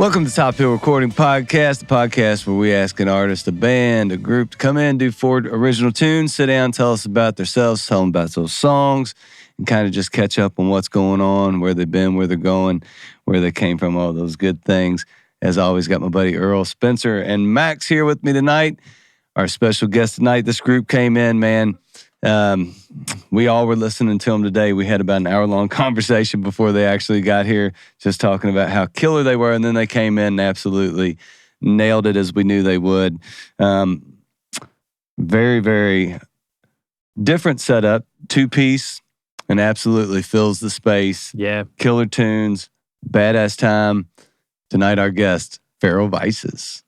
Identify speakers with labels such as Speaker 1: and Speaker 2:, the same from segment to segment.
Speaker 1: Welcome to Top Hill Recording Podcast, the podcast where we ask an artist, a band, a group to come in, do 4 original tunes, sit down, tell us about themselves, tell them about those songs, and kind of just catch up on what's going on, where they've been, where they're going, where they came from, all those good things. As always, got my buddy Earl, Spencer, and Max here with me tonight. Our special guest tonight. This group came in, man. We all were listening to them today. We had about an hour-long conversation before they actually got here, just talking about how killer they were, and then they came in and absolutely nailed it as we knew they would. Very, very different setup, 2-piece, and absolutely fills the space.
Speaker 2: Yeah.
Speaker 1: Killer tunes, badass time. Tonight, our guest, Feral Vices.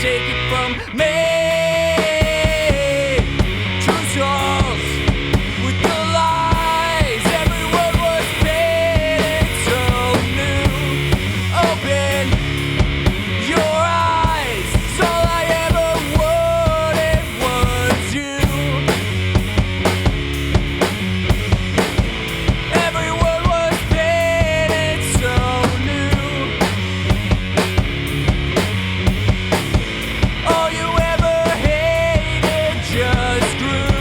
Speaker 2: take it from me. True souls with the lies. Every word was painted so new. Open your eyes. It's all I ever wanted was you. Every word was painted so new. All you ever hated just grew.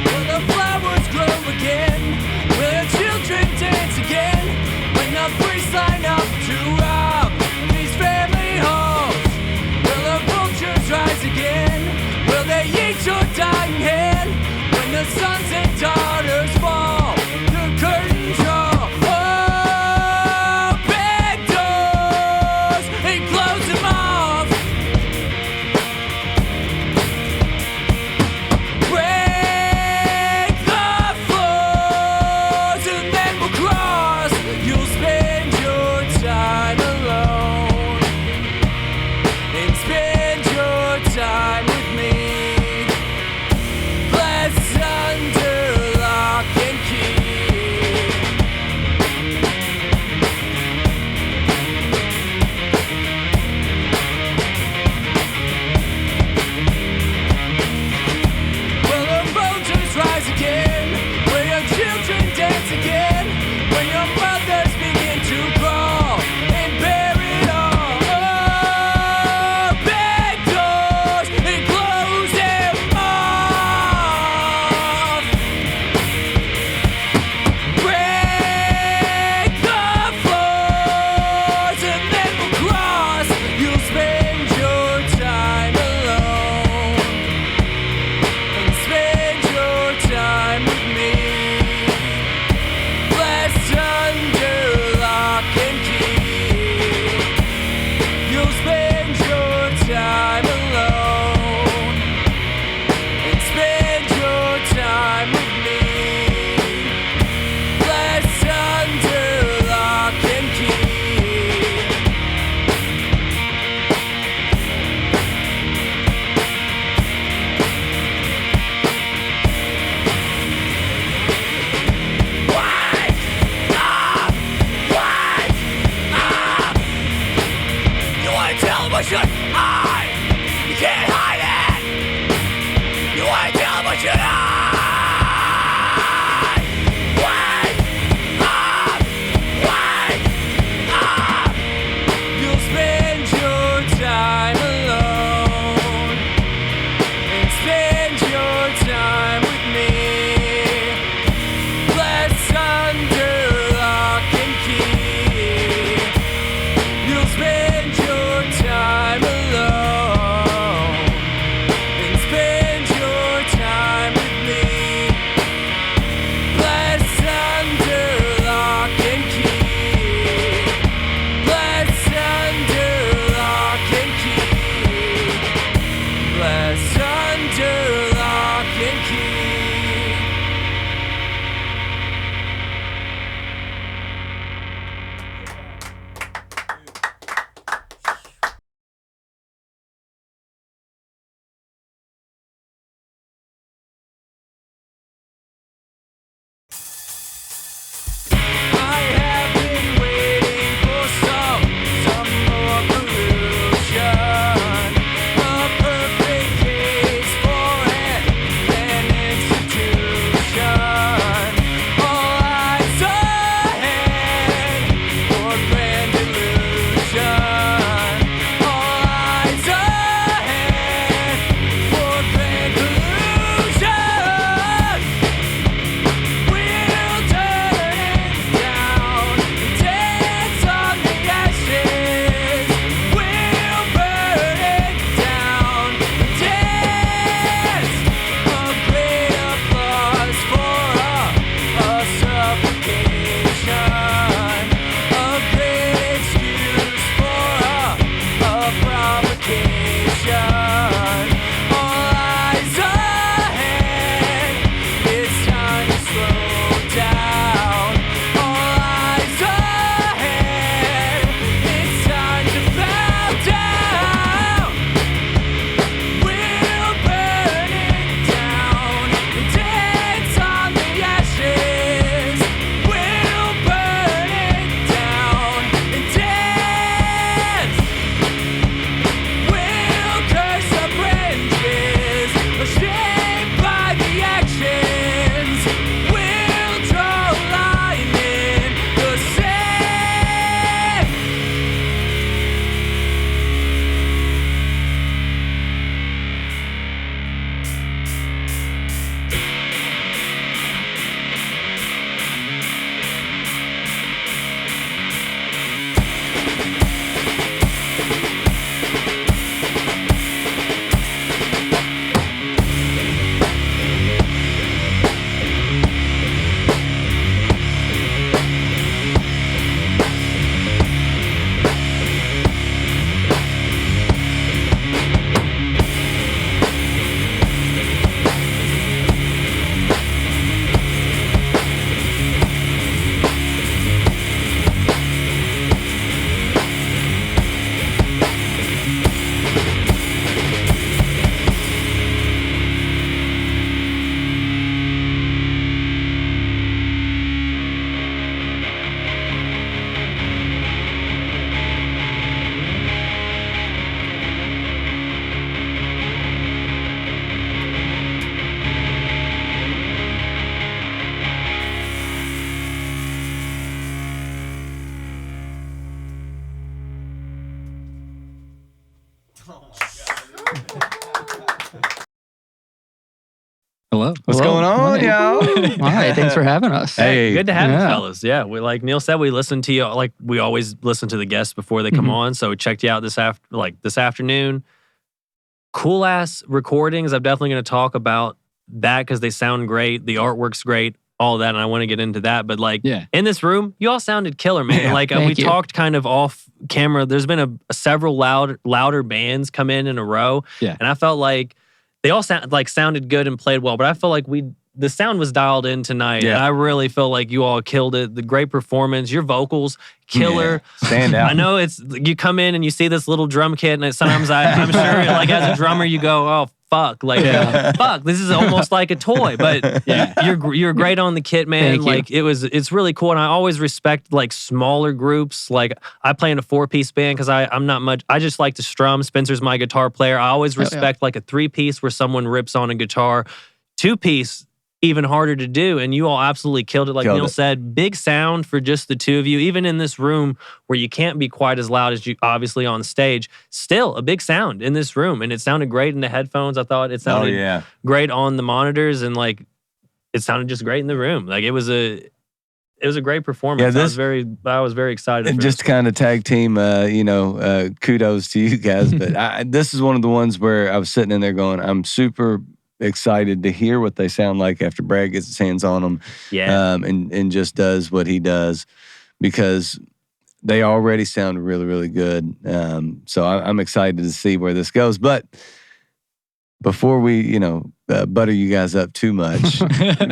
Speaker 2: Will the flowers grow again? Will the children dance again? When the priests line up to rob these family halls? Will the vultures rise again? Will they eat your dying hand? When the sons and daughters fall, the curtains draw. Open doors and close them off. Break the floors and then we'll cross. You'll spend your time alone and spend your time with me. Let's underline
Speaker 3: Hello.
Speaker 1: What's going on, y'all?
Speaker 4: Hi, thanks for having us.
Speaker 1: Hey.
Speaker 5: Good to have you,
Speaker 4: Yeah.
Speaker 5: fellas. Yeah, we like Neil said, we listen to you. Like we always listen to the guests before they come on. So we checked you out this afternoon. Cool ass recordings. I'm definitely going to talk about that because they sound great. The artwork's great. All that, and I want to get into that. But like in this room, you all sounded killer, man.
Speaker 1: Yeah,
Speaker 5: like we
Speaker 4: thank you.
Speaker 5: talked kind of off camera. There's been several louder bands come in a row, and I felt like they all sounded good and played well. But I felt like the sound was dialed in tonight, and I really feel like you all killed it. The great performance, your vocals, killer.
Speaker 1: Yeah, stand out.
Speaker 5: I know you come in and you see this little drum kit, and sometimes I'm sure like as a drummer you go, oh fuck, like fuck, this is almost like a toy. But you're great on the kit, man.
Speaker 4: Thank you.
Speaker 5: It's really cool, and I always respect like smaller groups. Like I play in a 4-piece band because I'm not much. I just like to strum. Spencer's my guitar player. I always respect like a 3-piece where someone rips on a guitar. 2-piece. Even harder to do, and you all absolutely killed it. Like Neil said, big sound for just the two of you. Even in this room where you can't be quite as loud as you obviously on stage, still a big sound in this room, and it sounded great in the headphones. I thought it sounded great on the monitors, and like it sounded just great in the room. Like it was a great performance. I was very excited.
Speaker 1: And
Speaker 5: for
Speaker 1: just
Speaker 5: this.
Speaker 1: kind of tag team, kudos to you guys. But this is one of the ones where I was sitting in there going, I'm super excited to hear what they sound like after Brad gets his hands on them, and just does what he does, because they already sound really, really good. So I'm excited to see where this goes. But before we, butter you guys up too much,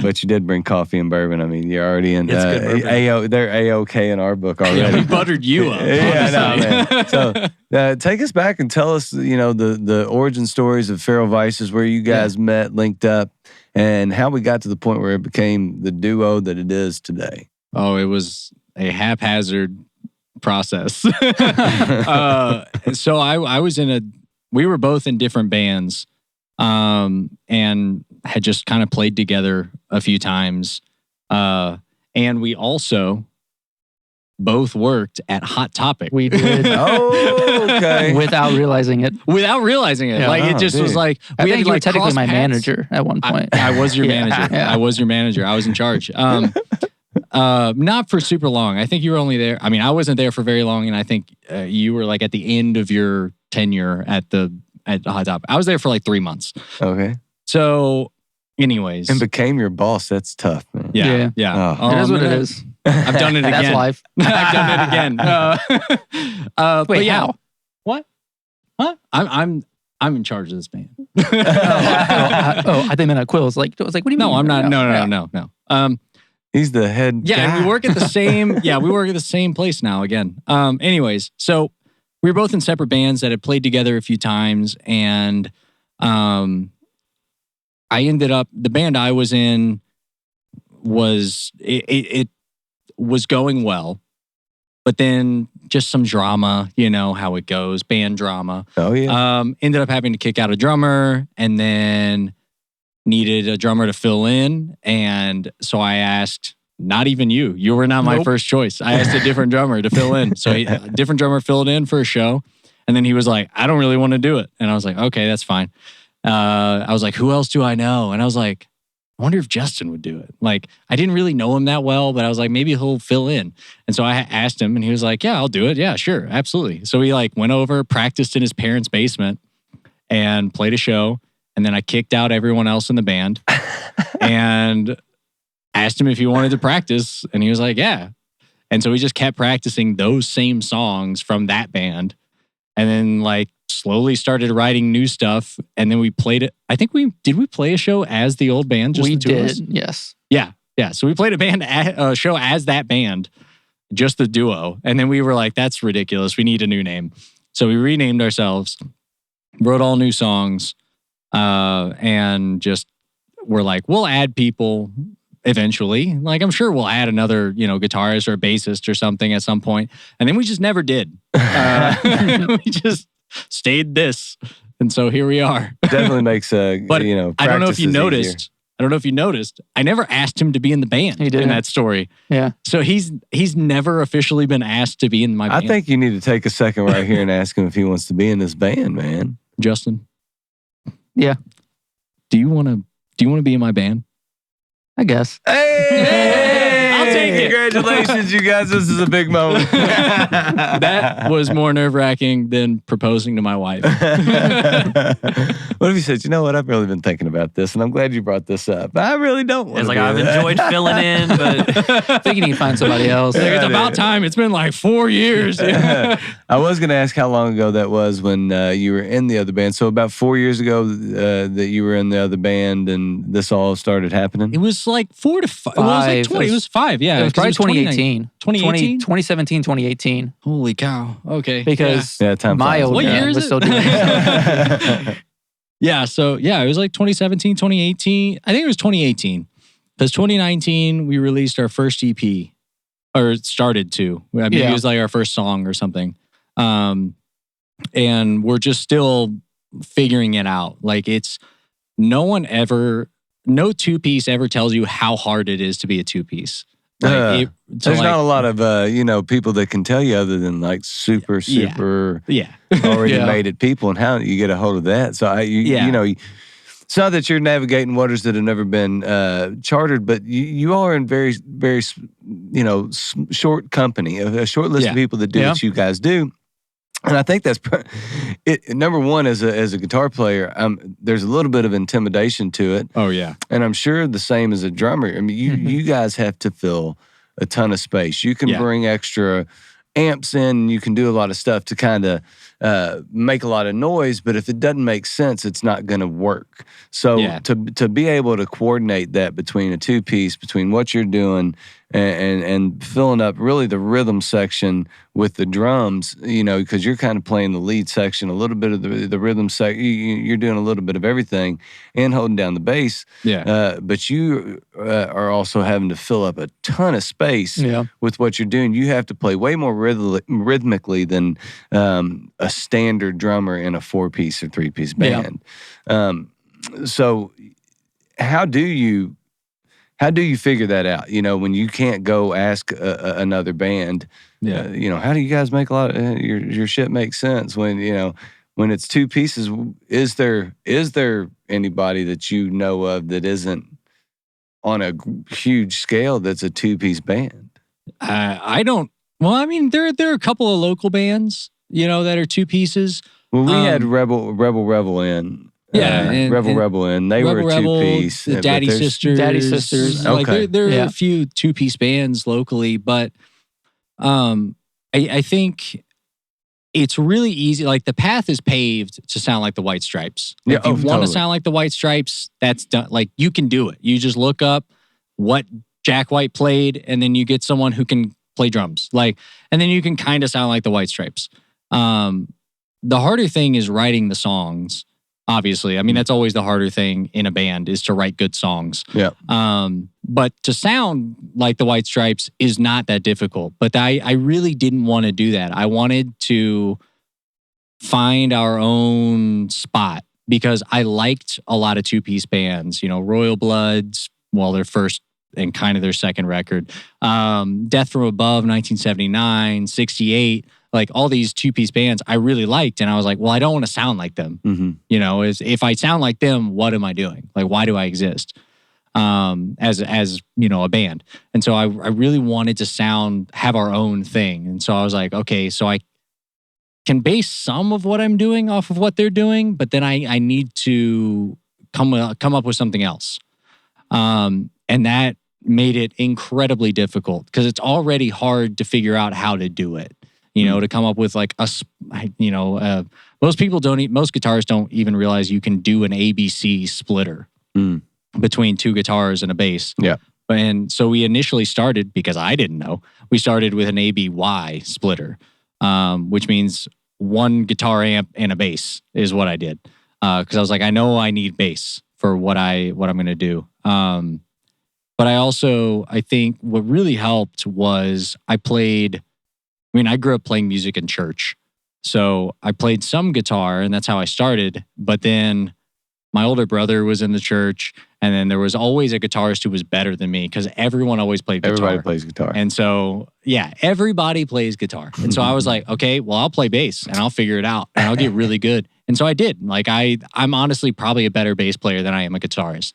Speaker 1: but you did bring coffee and bourbon. I mean, you're already in. They're A-OK in our book already.
Speaker 3: Yeah, we buttered you up.
Speaker 1: Man. So take us back and tell us, the origin stories of Feral Vices, where you guys met, linked up, and how we got to the point where it became the duo that it is today.
Speaker 3: Oh, it was a haphazard process. So I was we were both in different bands. And had just kind of played together a few times. And we also both worked at Hot Topic.
Speaker 4: We did.
Speaker 1: Oh, okay.
Speaker 4: Without realizing it.
Speaker 3: Without realizing it.
Speaker 4: Yeah.
Speaker 3: Like, it just was like...
Speaker 4: I think you were technically
Speaker 3: cross
Speaker 4: my
Speaker 3: paths.
Speaker 4: manager at one point.
Speaker 3: I was your manager.
Speaker 4: Yeah.
Speaker 3: I was your manager. I was in charge. Not for super long. I think you were only there... I mean, I wasn't there for very long, and I think you were like at the end of your tenure at Hot Topic. I was there for like 3 months.
Speaker 1: Okay.
Speaker 3: So, anyways.
Speaker 1: And became your boss. That's tough, man.
Speaker 3: Yeah.
Speaker 1: Oh.
Speaker 4: It is what it is.
Speaker 3: I've done it again.
Speaker 4: That's life.
Speaker 3: I've done it again.
Speaker 4: Wait,
Speaker 3: but yeah.
Speaker 4: how?
Speaker 3: What? Huh? I'm in charge of this band.
Speaker 4: I think meant Quill was like, what do you mean?
Speaker 3: No, I'm not. No.
Speaker 1: He's the head guy.
Speaker 3: And we work at the same. We work at the same place now again. Anyways, so we were both in separate bands that had played together a few times, and I ended up, the band I was in was, it was going well, but then just some drama, how it goes, band drama.
Speaker 1: Oh, yeah.
Speaker 3: Ended up having to kick out a drummer, and then needed a drummer to fill in. And so I asked, not even you. You were not my first choice. I asked a different drummer to fill in. So a different drummer filled in for a show. And then he was like, I don't really want to do it. And I was like, okay, that's fine. I was like, who else do I know? And I was like, I wonder if Justin would do it. Like, I didn't really know him that well, but I was like, maybe he'll fill in. And so I asked him, and he was like, yeah, I'll do it. Yeah, sure, absolutely. So we went over, practiced in his parents' basement, and played a show. And then I kicked out everyone else in the band and asked him if he wanted to practice. And he was like, yeah. And so we just kept practicing those same songs from that band. And then slowly started writing new stuff. And then we played it. I think did we play a show as the old band? Just
Speaker 4: we
Speaker 3: the two of us?
Speaker 4: did, yes.
Speaker 3: Yeah. So we played a show as that band, just the duo. And then we were like, that's ridiculous. We need a new name. So we renamed ourselves, wrote all new songs, and just we're like, we'll add people eventually. Like, I'm sure we'll add another, guitarist or bassist or something at some point. And then we just never did. We just stayed this. And so here we are.
Speaker 1: Definitely makes
Speaker 3: But I don't know if you noticed, I don't know if you noticed, I never asked him to be in the band
Speaker 4: He
Speaker 3: in
Speaker 4: didn't.
Speaker 3: that story.
Speaker 4: Yeah.
Speaker 3: So he's never officially been asked to be in my
Speaker 1: I
Speaker 3: band.
Speaker 1: think you need to take a second right here and ask him if he wants to be in this band, man.
Speaker 3: Justin.
Speaker 4: Yeah.
Speaker 3: Do you want to be in my band?
Speaker 4: I guess.
Speaker 1: Hey!
Speaker 3: I'll take it.
Speaker 1: Congratulations, you guys. This is a big moment.
Speaker 3: That was more nerve-wracking than proposing to my wife.
Speaker 1: What if you said, you know what, I've really been thinking about this, and I'm glad you brought this up. I really don't want
Speaker 5: It's
Speaker 1: to
Speaker 5: like, I've enjoyed filling in, but
Speaker 4: I think you need to find somebody else.
Speaker 3: Like, it's about time. It's been like 4 years.
Speaker 1: I was going to ask how long ago that was when you were in the other band. So about 4 years ago that you were in the other band and this all started happening?
Speaker 3: It was like 4 to 5. Well, it was like 20. It was 5, yeah.
Speaker 4: It was probably
Speaker 3: 2018.
Speaker 4: 2018.
Speaker 3: 2018?
Speaker 4: 2017, 2018.
Speaker 3: Holy cow. Okay.
Speaker 4: Because
Speaker 1: Yeah, time
Speaker 4: my
Speaker 1: flies.
Speaker 4: old
Speaker 3: What
Speaker 4: band
Speaker 3: year is
Speaker 4: was
Speaker 3: it?
Speaker 4: still doing it.
Speaker 3: Yeah, so yeah, it was like 2017, 2018. I think it was 2018. Because 2019, we released our first EP. Or started to. I mean,
Speaker 4: Yeah.
Speaker 3: it was like our first song or something. And we're just still figuring it out. Like no two-piece ever tells you how hard it is to be a two-piece. Like,
Speaker 1: There's not a lot of people that can tell you other than like super
Speaker 3: Yeah.
Speaker 1: already
Speaker 4: Yeah.
Speaker 1: made it people and how you get a hold of that. So it's not that you're navigating waters that have never been chartered, but you are in very, very, short company, a short list of people that do what you guys do. And I think that's it. Number one, as a guitar player, there's a little bit of intimidation to it.
Speaker 3: Oh, yeah.
Speaker 1: And I'm sure the same as a drummer. I mean, you guys have to fill a ton of space. You can bring extra amps in, and you can do a lot of stuff to kind of make a lot of noise, but if it doesn't make sense, it's not going to work. So to be able to coordinate that between a two-piece, between what you're doing and filling up really the rhythm section with the drums, because you're kind of playing the lead section, a little bit of the rhythm section, you're doing a little bit of everything and holding down the bass.
Speaker 3: Yeah.
Speaker 1: But you are also having to fill up a ton of space with what you're doing. You have to play way more rhythmically than a standard drummer in a 4-piece or 3-piece band. So how do you figure that out? When you can't go ask another band, how do you guys make a lot of your shit make sense when it's two pieces? Is there anybody that you know of that isn't on a huge scale that's a 2-piece band?
Speaker 3: I don't. Well, I mean, there are a couple of local bands, that are 2 pieces.
Speaker 1: Well, we had Rebel in. Rebel in. They were a 2-piece.
Speaker 3: The Daddy Sisters. Like
Speaker 1: Okay.
Speaker 3: there are a few 2-piece bands locally, but I think it's really easy. Like the path is paved to sound like the White Stripes. If you want to sound like the White Stripes, that's done. Like you can do it. You just look up what Jack White played, and then you get someone who can play drums. And then you can kind of sound like the White Stripes. The harder thing is writing the songs. Obviously, I mean that's always the harder thing in a band is to write good songs.
Speaker 1: Yeah.
Speaker 3: But to sound like the White Stripes is not that difficult. But I really didn't want to do that. I wanted to find our own spot because I liked a lot of 2-piece bands. Royal Bloods, their first and kind of their second record, Death from Above, 1979, 68. Like all these 2-piece bands I really liked. And I was like, well, I don't want to sound like them.
Speaker 1: Mm-hmm.
Speaker 3: If I sound like them, what am I doing? Like, why do I exist as a band? And so I really wanted to have our own thing. And so I was like, okay, so I can base some of what I'm doing off of what they're doing, but then I need to come up with something else. And that made it incredibly difficult because it's already hard to figure out how to do it. To come up with like most guitarists don't even realize you can do an ABC splitter between 2 guitars and a bass.
Speaker 1: Yeah.
Speaker 3: And so we initially started, because I didn't know, we started with an ABY splitter, which means 1 guitar amp and a bass is what I did. Because I was like, I know I need bass for what I'm going to do. But I think what really helped was I grew up playing music in church. So I played some guitar and that's how I started. But then My older brother was in the church, and then there was always a guitarist who was better than me because everyone always played guitar.
Speaker 1: Everybody plays guitar.
Speaker 3: And so, yeah, everybody plays guitar. And so I was like, okay, well, I'll play bass and I'll figure it out and I'll get really good. And so I did. Like I'm honestly probably a better bass player than I am a guitarist.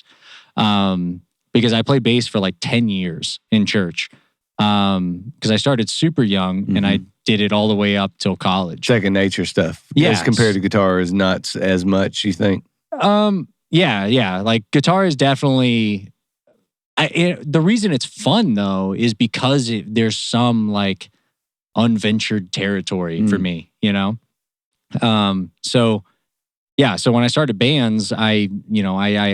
Speaker 3: Because I played bass for like 10 years in church. Because I started super young and I did it all the way up till college.
Speaker 1: Second nature stuff.
Speaker 3: Yeah.
Speaker 1: As compared to guitar is not as much, you think?
Speaker 3: Yeah. Like guitar is definitely. The reason it's fun though is because there's some like unventured territory for me, you know. So when I started bands, I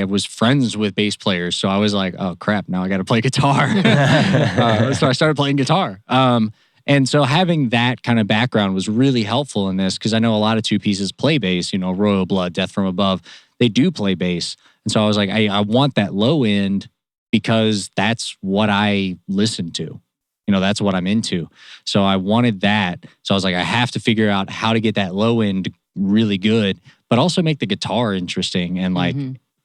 Speaker 3: was friends with bass players, so I was like, oh crap, now I got to play guitar. So I started playing guitar. And so having that kind of background was really helpful in this because I know a lot of two pieces play bass. You know, Royal Blood, Death from Above, they do play bass. And so I was like, I want that low end because that's what I listen to. You know, that's what I'm into. So I wanted that. So I was like, I have to figure out how to get that low end really good, but also make the guitar interesting and like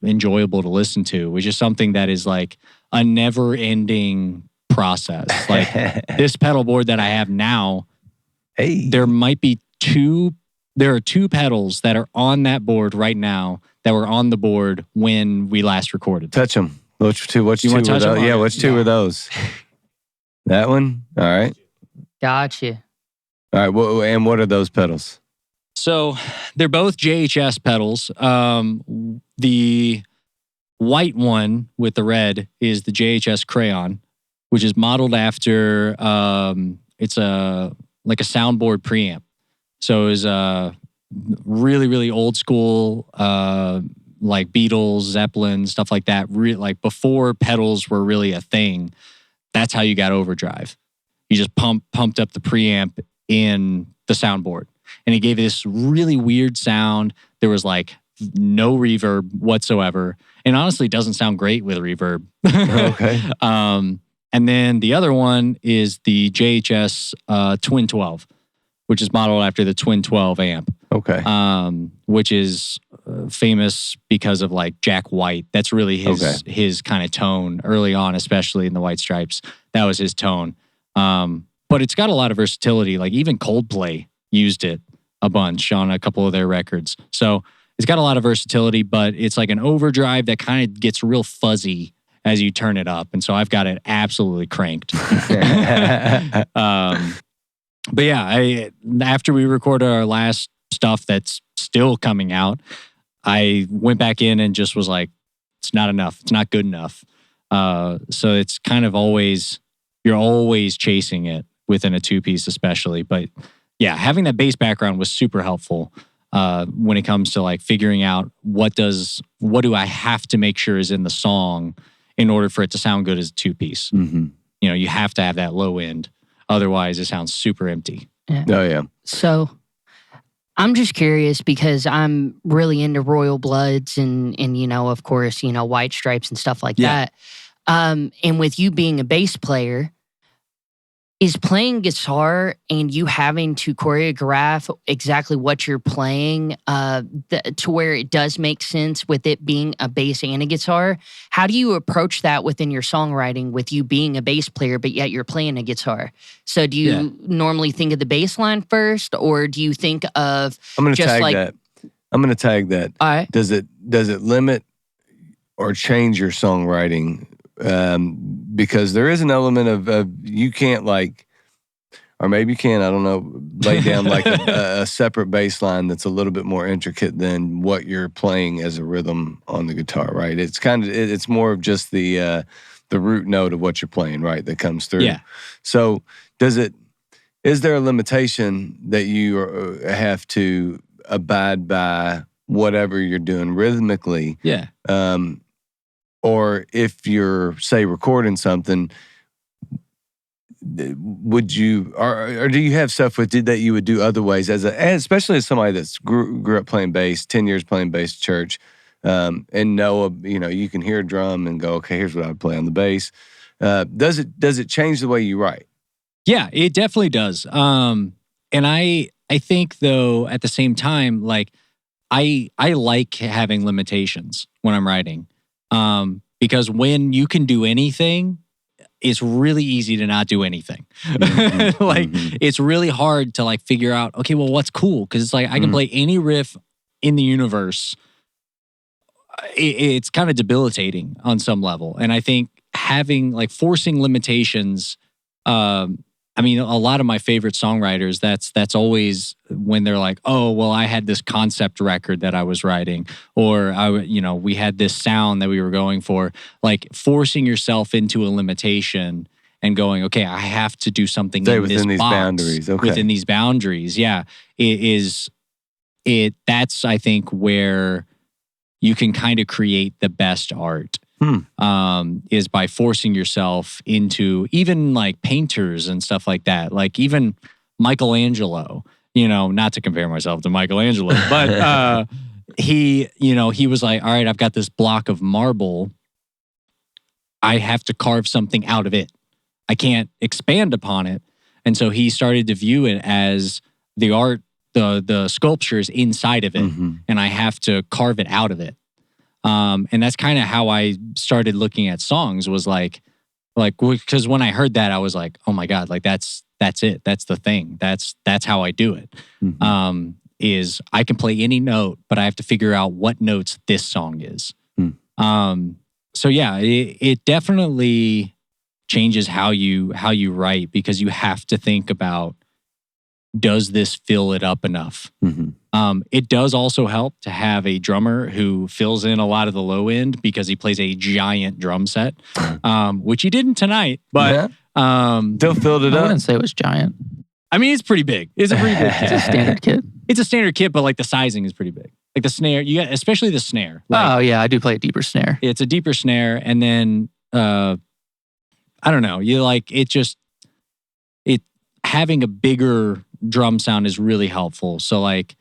Speaker 3: enjoyable to listen to, which is something that is like a never ending process. Like this pedal board that I have now, there are two pedals that are on that board right now that were on the board when we last recorded.
Speaker 1: Touch them. Which two were those? Yeah, which two were those? That one? All right.
Speaker 6: Gotcha.
Speaker 1: All right. Well, and what are those pedals?
Speaker 3: So they're both JHS pedals. The white one with the red is the JHS Crayon, which is modeled after it's like a soundboard preamp. So it was really, really old school, like Beatles, Zeppelin, stuff like that. Like before pedals were really a thing. That's how you got overdrive. You just pumped up the preamp in the soundboard. And it gave this really weird sound. There was like no reverb whatsoever. And honestly, it doesn't sound great with reverb.
Speaker 1: Okay.
Speaker 3: And then the other one is the JHS Twin 12, which is modeled after the Twin 12 amp.
Speaker 1: Okay.
Speaker 3: Which is famous because of like Jack White. That's really his kind of tone early on, especially in the White Stripes. That was his tone. But it's got a lot of versatility. Like even Coldplay used it a bunch on a couple of their records. So it's got a lot of versatility, but it's like an overdrive that kind of gets real fuzzy as you turn it up. And so I've got it absolutely cranked. But yeah, after we recorded our last stuff that's still coming out, I went back in and just was like, it's not enough. It's not good enough. So it's kind of you're always chasing it within a two-piece especially. But yeah, having that bass background was super helpful when it comes to like figuring out what do I have to make sure is in the song in order for it to sound good as a two-piece. You know, you have to have that low end. Otherwise, it sounds super empty.
Speaker 6: Yeah.
Speaker 1: Oh, yeah.
Speaker 6: So I'm just curious because I'm really into Royal Bloods and you know, of course, you know, White Stripes and stuff like that. And with you being a bass player, is playing guitar and you having to choreograph exactly what you're playing to where it does make sense with it being a bass and a guitar? How do you approach that within your songwriting with you being a bass player, but yet you're playing a guitar? So do you normally think of the bass line first, or do you think of
Speaker 1: I'm going to tag that.
Speaker 6: All right.
Speaker 1: Does it limit or change your songwriting? Because there is an element of you can't like, or maybe you can, I don't know, lay down like a separate bass line that's a little bit more intricate than what you're playing as a rhythm on the guitar, right? It's it's more of just the root note of what you're playing, right, that comes through.
Speaker 3: Yeah.
Speaker 1: So is there a limitation that you have to abide by whatever you're doing rhythmically?
Speaker 3: Yeah.
Speaker 1: Or if you're, say, recording something, would you, or do you have stuff that you would do other ways, especially as somebody that's grew up playing bass, 10 years playing bass at church, and you can hear a drum and go, okay, here's what I would play on the bass. Does it change the way you write?
Speaker 3: Yeah, it definitely does. And I think though, at the same time, like, I like having limitations when I'm writing, because when you can do anything, it's really easy to not do anything. Like it's really hard to like figure out, okay, well, what's cool? Because it's like I can play any riff in the universe. It's kind of debilitating on some level, and I think having like forcing limitations. I mean, a lot of my favorite songwriters, that's always when they're like, oh, well, I had this concept record that I was writing, or we had this sound that we were going for. Like forcing yourself into a limitation and going, okay, I have to do something in
Speaker 1: within
Speaker 3: this
Speaker 1: these
Speaker 3: box,
Speaker 1: boundaries. Okay.
Speaker 3: Within these boundaries, yeah. That's I think where you can kind of create the best art. Is by forcing yourself into even like painters and stuff like that. Like even Michelangelo, not to compare myself to Michelangelo, but he was like, all right, I've got this block of marble. I have to carve something out of it. I can't expand upon it. And so he started to view it as the art, the sculptures inside of it, and I have to carve it out of it. And that's kind of how I started looking at songs, was like, because when I heard that, I was like, oh my God, like that's it. That's the thing. That's how I do it. Is I can play any note, but I have to figure out what notes this song is. So yeah, it definitely changes how you write, because you have to think about, does this fill it up enough? It does also help to have a drummer who fills in a lot of the low end, because he plays a giant drum set, which he didn't tonight, but
Speaker 1: still filled it
Speaker 4: I
Speaker 1: up.
Speaker 4: wouldn't say it was giant.
Speaker 3: I mean, it's pretty big. It's a pretty big kit.
Speaker 4: It's a standard kit.
Speaker 3: It's a standard kit, but like the sizing is pretty big. Like the snare, especially the snare. Like,
Speaker 4: Oh yeah, I do play a deeper snare.
Speaker 3: it's a deeper snare, and then I don't know. Having a bigger drum sound is really helpful. So like,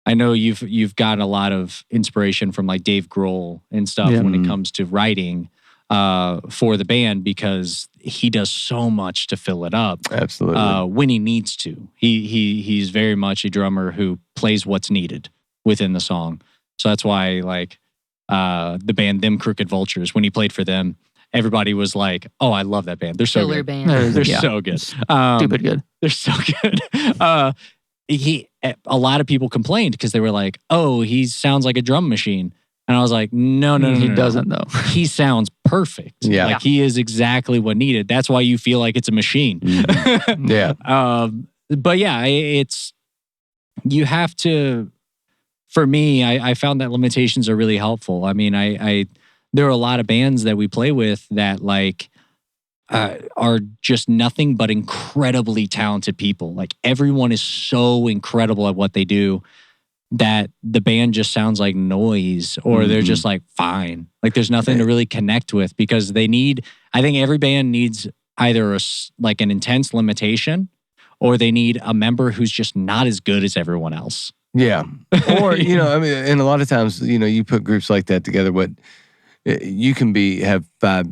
Speaker 3: I know you've got a lot of inspiration from like Dave Grohl and stuff when it comes to writing for the band, because he does so much to fill it up.
Speaker 1: Absolutely.
Speaker 3: When he needs to. He's very much a drummer who plays what's needed within the song. So that's why like the band Them Crooked Vultures, when he played for them, everybody was like, oh, I love that band. They're so
Speaker 6: Killer
Speaker 3: good.
Speaker 6: band.
Speaker 3: They're
Speaker 4: Yeah.
Speaker 3: so good.
Speaker 4: Stupid good.
Speaker 3: They're so good. A lot of people complained because they were like, oh, he sounds like a drum machine. And I was like, no.
Speaker 4: He doesn't though.
Speaker 3: He sounds perfect.
Speaker 1: Yeah.
Speaker 3: Like he is exactly what needed. That's why you feel like it's a machine.
Speaker 1: Yeah.
Speaker 3: But yeah, you have to, for me, I found that limitations are really helpful. I mean, there are a lot of bands that we play with that like are just nothing but incredibly talented people. Like everyone is so incredible at what they do that the band just sounds like noise, or they're just like fine. Like there's nothing to really connect with, because I think every band needs either like an intense limitation, or they need a member who's just not as good as everyone else.
Speaker 1: Yeah. Or, I mean, and a lot of times, you put groups like that together, you can have 5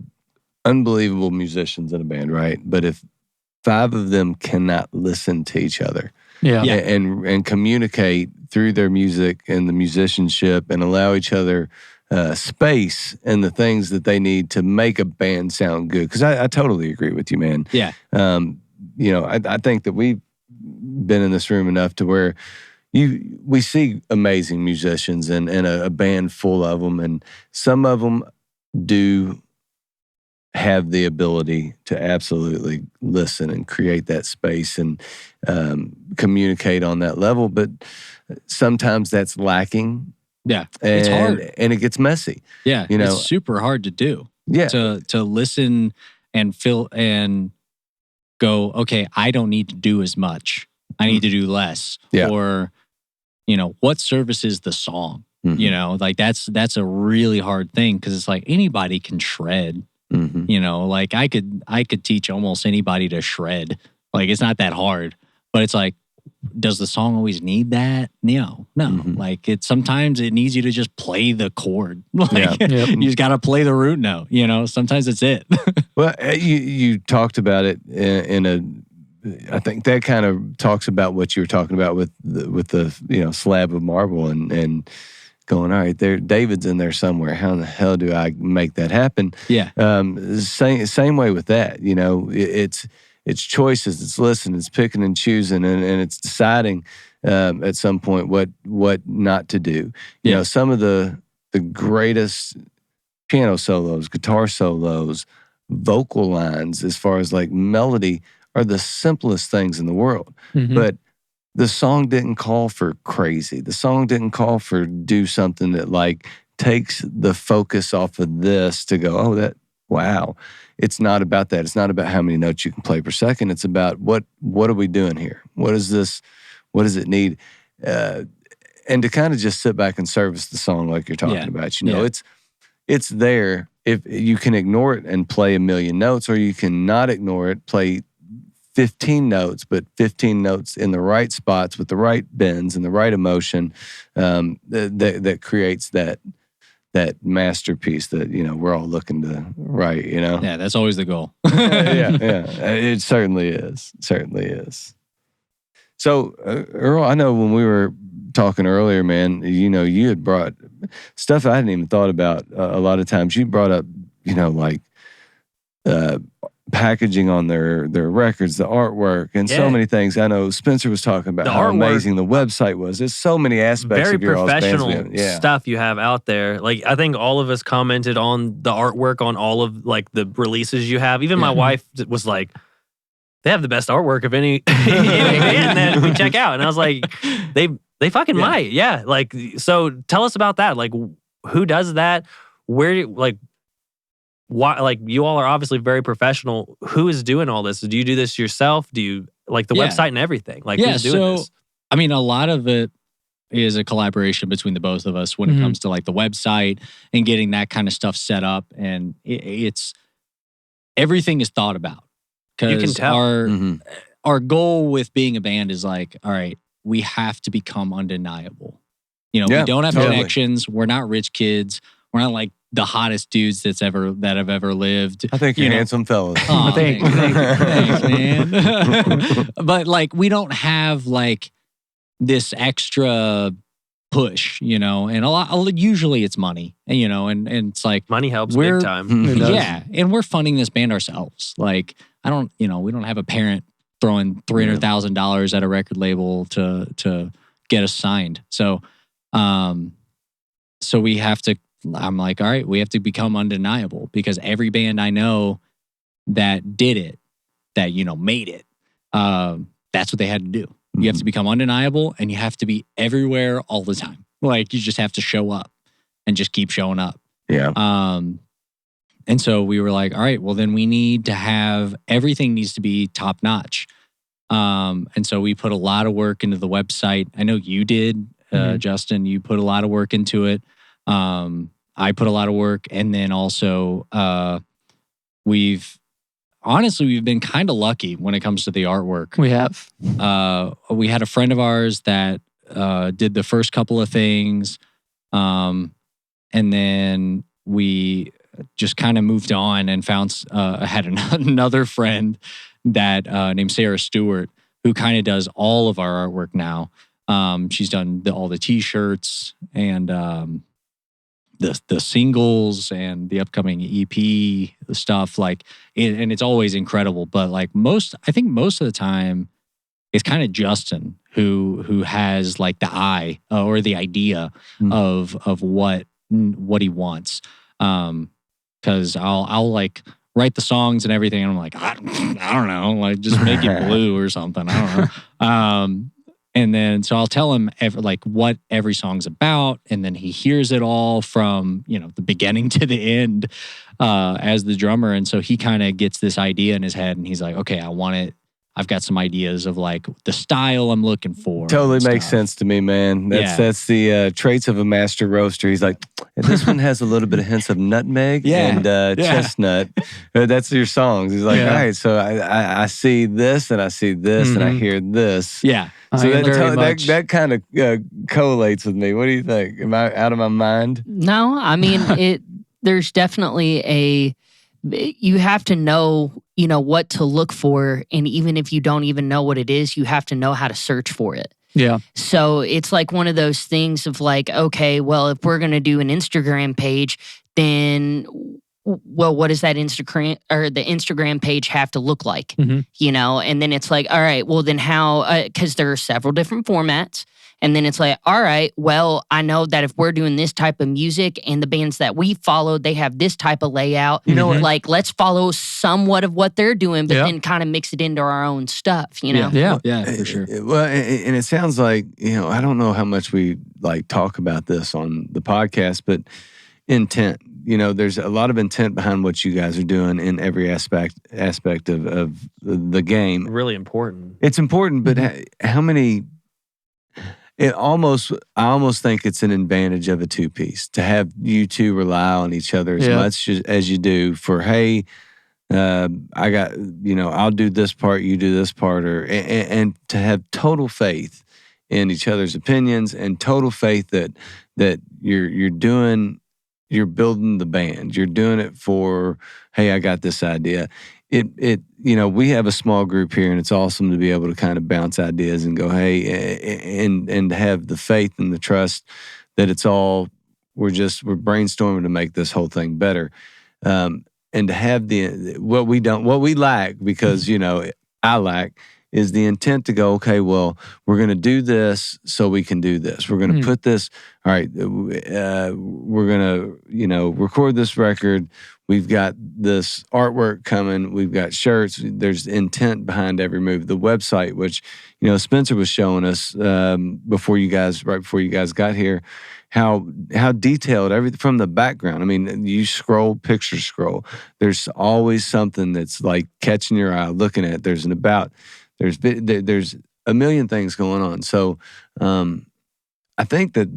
Speaker 1: unbelievable musicians in a band, right? But if 5 of them cannot listen to each other and communicate through their music and the musicianship, and allow each other space and the things that they need to make a band sound good. Because I totally agree with you, man.
Speaker 3: Yeah.
Speaker 1: I think that we've been in this room enough to where we see amazing musicians and a band full of them, and some of them do have the ability to absolutely listen and create that space and communicate on that level, but sometimes that's lacking.
Speaker 3: Yeah,
Speaker 1: and,
Speaker 3: it's hard,
Speaker 1: and it gets messy.
Speaker 3: Yeah, it's super hard to do.
Speaker 1: Yeah,
Speaker 3: to listen and feel and go, okay, I don't need to do as much. I need to do less.
Speaker 1: Yeah.
Speaker 3: Or, what services the song? Like that's a really hard thing, because it's like anybody can shred. Like I could teach almost anybody to shred. Like it's not that hard, but it's like, does the song always need that? No. Like sometimes it needs you to just play the chord. Like you just got to play the root note. Sometimes it's it.
Speaker 1: Well, you talked about it in a I think that kind of talks about what you were talking about with the slab of marble and going, all right, David's in there somewhere. How in the hell do I make that happen?
Speaker 3: Yeah.
Speaker 1: Same way with that. It's choices. It's listening. It's picking and choosing, and it's deciding at some point what not to do. Some of the greatest piano solos, guitar solos, vocal lines, as far as like melody, are the simplest things in the world.
Speaker 4: Mhm.
Speaker 1: But the song didn't call for crazy. The song didn't call for do something that like takes the focus off of this to go, oh, wow. It's not about that. It's not about how many notes you can play per second. It's about what are we doing here? What is this? What does it need? And to kind of just sit back and service the song like you're talking about. It's there. If you can ignore it and play a million notes, or you can not ignore it, play 15 notes, but 15 notes in the right spots with the right bends and the right emotion, that creates that masterpiece that we're all looking to write.
Speaker 3: Yeah, that's always the goal.
Speaker 1: yeah, it certainly is. So, Earl, I know when we were talking earlier, man, you had brought stuff I hadn't even thought about a lot of times. You brought up, like packaging on their records, the artwork, and so many things. I know Spencer was talking about how amazing the website was. There's so many aspects
Speaker 5: very
Speaker 1: of your
Speaker 5: professional stuff you have out there. Like, I think all of us commented on the artwork on all of like the releases you have. Even my wife was like, they have the best artwork of any band that we check out. And I was like, they fucking might. Yeah. Like, so tell us about that. Like, who does that? Why, like, you all are obviously very professional. Who is doing all this? Do you do this yourself? Do you like the website and everything? Like, who's doing this?
Speaker 3: I mean, a lot of it is a collaboration between the both of us when it comes to like the website and getting that kind of stuff set up. And it's everything is thought about.
Speaker 5: You can tell.
Speaker 3: Our goal with being a band is like, all right, we have to become undeniable. We don't have connections. We're not rich kids. We're not like the hottest dudes that have ever lived.
Speaker 1: I think you're handsome fellas.
Speaker 3: Oh, thanks, man. But like, we don't have like this extra push, and usually it's money, and it's like
Speaker 5: money helps big time.
Speaker 3: Yeah, and we're funding this band ourselves. Like, we don't have a parent throwing $300,000 at a record label to get us signed. So we have to. I'm like, all right, we have to become undeniable, because every band I know that did it, that made it, that's what they had to do. You have to become undeniable, and you have to be everywhere all the time. Like, you just have to show up and just keep showing up.
Speaker 1: Yeah.
Speaker 3: And so we were like, all right, well, then we need to have, everything needs to be top notch. And so we put a lot of work into the website. I know you did, Justin, you put a lot of work into it. I put a lot of work. And then also, we've been kind of lucky when it comes to the artwork.
Speaker 4: We have.
Speaker 3: We had a friend of ours that did the first couple of things. And then we just kind of moved on and had another friend that named Sarah Stewart, who kind of does all of our artwork now. She's done all the t-shirts and the singles and the upcoming EP stuff. Like, and it's always incredible. But like I think most of the time, it's kind of Justin who has like the eye or the idea of what he wants. Because I'll like write the songs and everything, and I'm like, I don't know, like just make it blue or something. I don't know. And then so I'll tell him what every song's about, and then he hears it all from the beginning to the end as the drummer, and so he kind of gets this idea in his head, and he's like, okay, I want it. I've got some ideas of like the style I'm looking for.
Speaker 1: Totally makes sense to me, man. That's the traits of a master roaster. He's like, this one has a little bit of hints of nutmeg and chestnut. That's your songs. He's like, all right, so I see this and I see this and I hear this.
Speaker 3: Yeah.
Speaker 1: So that kind of collates with me. What do you think? Am I out of my mind?
Speaker 6: No, I mean, there's definitely you have to know, you know, what to look for. And even if you don't even know what it is, you have to know how to search for it.
Speaker 4: Yeah.
Speaker 6: So it's like one of those things of like, okay, well, if we're going to do an Instagram page, then, well, what does that Instagram or the Instagram page have to look like?
Speaker 4: Mhm.
Speaker 6: You know, and then it's like, all right, well, then how, because there are several different formats. And then it's like, all right, well, I know that if we're doing this type of music and the bands that we follow, they have this type of layout.
Speaker 1: You know what?
Speaker 6: Like, let's follow somewhat of what they're doing, but
Speaker 4: Yeah.
Speaker 6: then kind of mix it into our own stuff, you know?
Speaker 4: Yeah.
Speaker 3: Yeah, for sure.
Speaker 1: Well, and it sounds like, you know, I don't know how much we like talk about this on the podcast, but intent. You know, there's a lot of intent behind what you guys are doing in every aspect of the game.
Speaker 5: Really important.
Speaker 1: It's important, but how many? I almost think it's an advantage of a two-piece to have you two rely on each other as much as you do for, hey, I got, you know, I'll do this part, you do this part, and to have total faith in each other's opinions and total faith that you're building the band. You're doing it for, hey, I got this idea. It you know, we have a small group here, and it's awesome to be able to kind of bounce ideas and go, hey, and have the faith and the trust that it's all we're brainstorming to make this whole thing better. And to have what we lack, because, you know, I lack, is the intent to go, okay, well, we're going to do this so we can do this. We're going to put this, all right, we're going to, you know, record this record. We've got this artwork coming. We've got shirts. There's intent behind every move. The website, which, you know, Spencer was showing us right before you guys got here, how detailed everything from the background. I mean, you picture scroll. There's always something that's like catching your eye, looking at it. There's an about. There's a million things going on. So I think that,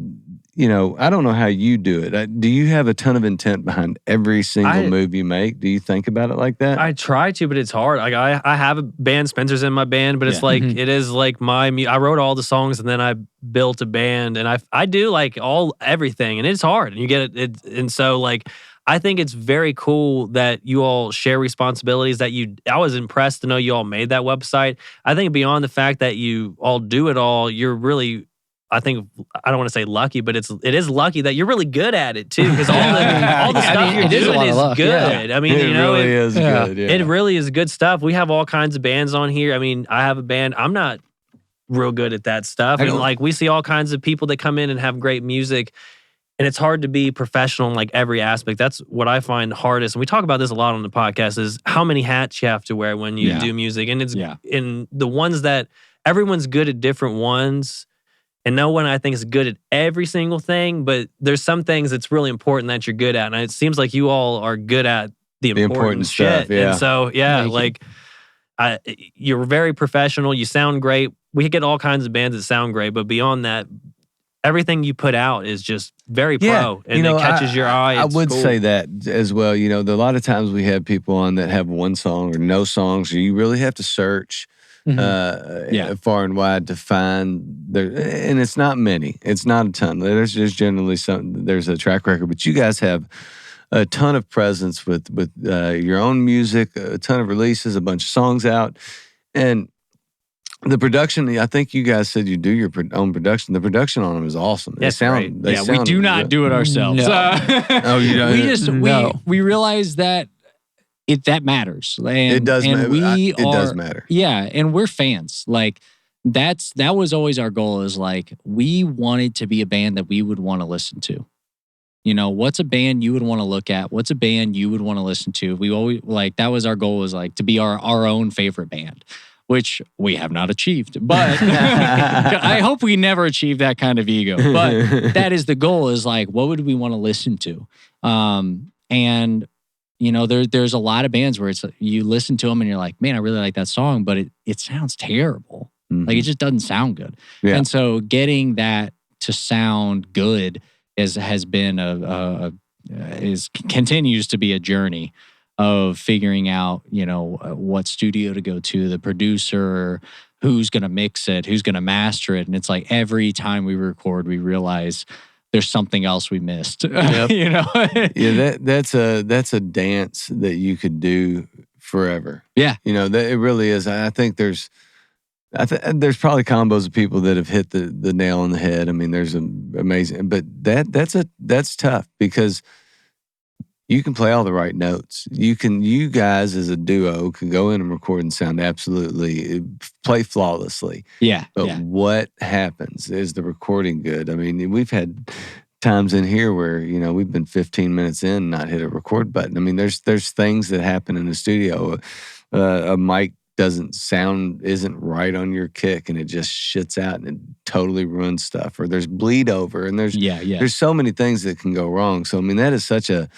Speaker 1: you know, I don't know how you do it. Do you have a ton of intent behind every single move you make? Do you think about it like that?
Speaker 5: I try to, but it's hard. Like I have a band, Spencer's in my band, but it's like it is like I wrote all the songs and then I built a band, and I do like everything, and it's hard, and you get it. And so like I think it's very cool that you all share responsibilities. I was impressed to know you all made that website. I think beyond the fact that you all do it all, you're really, I think, I don't want to say lucky, but it is lucky that you're really good at it too, because all the stuff you're doing is good. I mean,
Speaker 1: it really is good. Yeah.
Speaker 5: It really is good stuff. We have all kinds of bands on here. I mean, I have a band. I'm not real good at that stuff, and like we see all kinds of people that come in and have great music. And it's hard to be professional in like every aspect. That's what I find hardest. And we talk about this a lot on the podcast, is how many hats you have to wear when you do music. And it's in the ones that everyone's good at different ones. And no one, I think, is good at every single thing. But there's some things that's really important that you're good at. And it seems like you all are good at the important shit.
Speaker 1: Stuff. Yeah.
Speaker 5: And so, you're very professional. You sound great. We get all kinds of bands that sound great. But beyond that, everything you put out is just very pro, and it catches your eye.
Speaker 1: I would say that as well. You know, a lot of times we have people on that have one song or no songs, or you really have to search far and wide to find there. And it's not many. It's not a ton. There's just generally there's a track record, but you guys have a ton of presence with your own music, a ton of releases, a bunch of songs out, and the production, I think you guys said you do your own production. The production on them is awesome.
Speaker 5: That's great.
Speaker 3: We do not do it ourselves.
Speaker 1: No, you don't.
Speaker 3: We realize that that matters. And,
Speaker 1: it does matter.
Speaker 3: It
Speaker 1: does matter.
Speaker 3: Yeah, and we're fans. Like that was always our goal. Is like we wanted to be a band that we would want to listen to. You know, what's a band you would want to look at? What's a band you would want to listen to? We always that was our goal, was like to be our own favorite band, which we have not achieved. But I hope we never achieve that kind of ego. But that is the goal, is like, what would we want to listen to? And, you know, there's a lot of bands where it's you listen to them and you're like, man, I really like that song, but it sounds terrible. Mm-hmm. Like, it just doesn't sound good. Yeah. And so getting that to sound good has been continues to be a journey of figuring out, you know, what studio to go to, the producer, who's going to mix it, who's going to master it. And it's like every time we record, we realize there's something else we missed.
Speaker 4: Yep.
Speaker 3: You know?
Speaker 1: Yeah, that's a dance that you could do forever.
Speaker 3: Yeah.
Speaker 1: You know, that it really is. I think there's probably combos of people that have hit the nail on the head. I mean, there's amazing, but that's tough because you can play all the right notes. You guys as a duo can go in and record and sound absolutely, play flawlessly.
Speaker 3: Yeah.
Speaker 1: But
Speaker 3: yeah.
Speaker 1: what happens? Is the recording good? I mean, we've had times in here where, you know, we've been 15 minutes in and not hit a record button. I mean, there's things that happen in the studio. A mic isn't right on your kick and it just shits out and it totally ruins stuff. Or there's bleed over and there's so many things that can go wrong. So, I mean, that is such a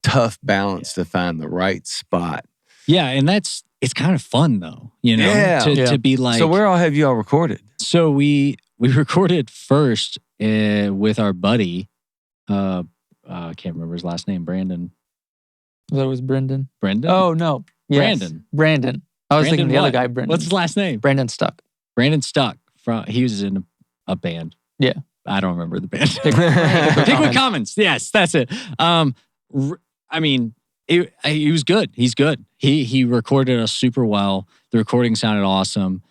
Speaker 1: tough balance to find the right spot.
Speaker 3: Yeah, and it's kind of fun though, you know, to be like.
Speaker 1: So where all have you all recorded?
Speaker 3: So we recorded first with our buddy. I can't remember his last name. Brandon.
Speaker 4: That was Brendan.
Speaker 3: Brendan?
Speaker 4: Oh no, yes.
Speaker 3: Brandon.
Speaker 4: I was
Speaker 3: Brandon
Speaker 4: thinking the other
Speaker 3: what?
Speaker 4: guy, Brendan.
Speaker 3: What's his last name?
Speaker 4: Brandon Stuck.
Speaker 3: Brandon Stuck. He was in a band.
Speaker 4: Yeah.
Speaker 3: I don't remember the band.
Speaker 4: Pickwick
Speaker 3: Commons. Yes, that's it. I mean, he was good. He's good. He recorded us super well. The recording sounded awesome.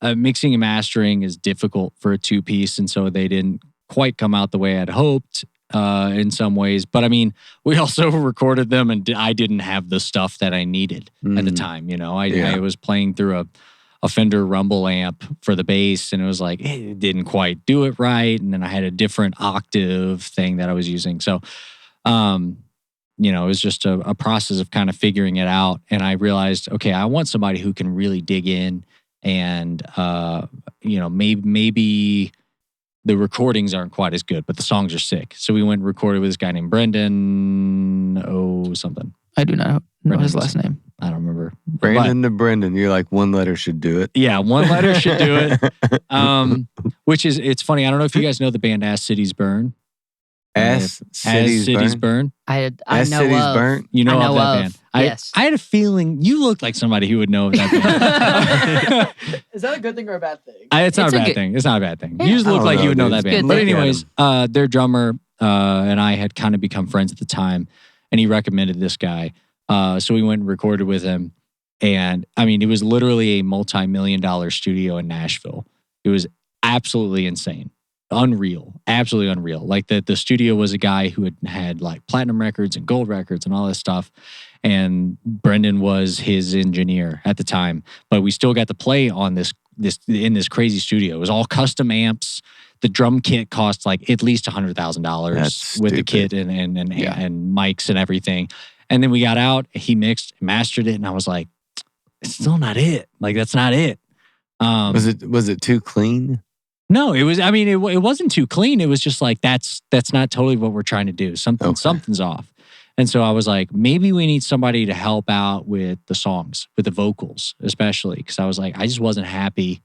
Speaker 3: Mixing and mastering is difficult for a 2-piece, and so they didn't quite come out the way I'd hoped in some ways. But I mean, we also recorded them, and I didn't have the stuff that I needed at the time. You know, I was playing through a Fender Rumble amp for the bass, and it was like it didn't quite do it right. And then I had a different octave thing that I was using. So, you know, it was just a process of kind of figuring it out. And I realized, okay, I want somebody who can really dig in, and you know, maybe the recordings aren't quite as good, but the songs are sick. So we went and recorded with this guy named Brendan something.
Speaker 4: I do not know his last name.
Speaker 3: I don't remember.
Speaker 1: Brandon to Brendan. You're like, one letter should do it.
Speaker 3: Yeah, one letter should do it. Which is, it's funny. I don't know if you guys know the band As Cities Burn.
Speaker 1: As Cities Burn?
Speaker 6: I
Speaker 1: As
Speaker 6: know
Speaker 1: Cities
Speaker 6: of.
Speaker 1: Burn?
Speaker 3: You know,
Speaker 6: I know
Speaker 3: of that
Speaker 6: of,
Speaker 3: band.
Speaker 6: yes.
Speaker 3: I had a feeling you looked like somebody who would know of that band.
Speaker 4: Is that a good thing or a bad thing?
Speaker 3: It's not
Speaker 6: It's
Speaker 3: a
Speaker 6: a
Speaker 3: bad
Speaker 6: good-
Speaker 3: thing. It's not a bad thing.
Speaker 6: Yeah.
Speaker 3: You just
Speaker 1: I
Speaker 3: look
Speaker 1: don't
Speaker 3: like
Speaker 1: know,
Speaker 3: you would know
Speaker 1: dude.
Speaker 3: that
Speaker 1: It's
Speaker 3: band.
Speaker 6: good
Speaker 3: But
Speaker 6: thing.
Speaker 3: anyways, their drummer and I had kind of become friends at the time, and he recommended this guy. So we went and recorded with him. And I mean, it was literally a multi-million-dollar studio in Nashville. It was absolutely insane. Unreal. Absolutely unreal. Like the studio was a guy who had like platinum records and gold records and all this stuff. And Brendan was his engineer at the time. But we still got to play on this in this crazy studio. It was all custom amps. The drum kit cost like at least $100,000 with the kit and mics and everything. And then we got out, he mixed, mastered it, and I was like, it's still not it. Like, that's not it.
Speaker 1: Was it too clean?
Speaker 3: No, it was, I mean, it wasn't too clean. It was just like, that's not totally what we're trying to do. Something's off. And so I was like, maybe we need somebody to help out with the songs, with the vocals, especially. Because I was like, I just wasn't happy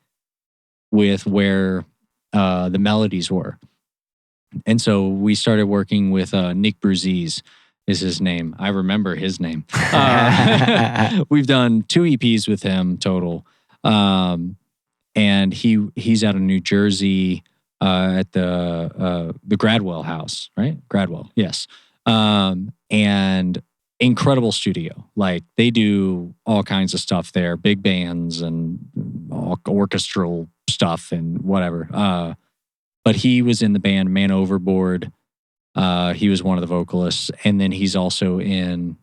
Speaker 3: with where the melodies were. And so we started working with Nick Bruzzese is his name. I remember his name. We've done 2 EPs with him total. And he's out of New Jersey at the Gradwell house, right? Gradwell, yes. And incredible studio. Like they do all kinds of stuff there, big bands and orchestral stuff and whatever. But he was in the band Man Overboard. He was one of the vocalists, and then he's also in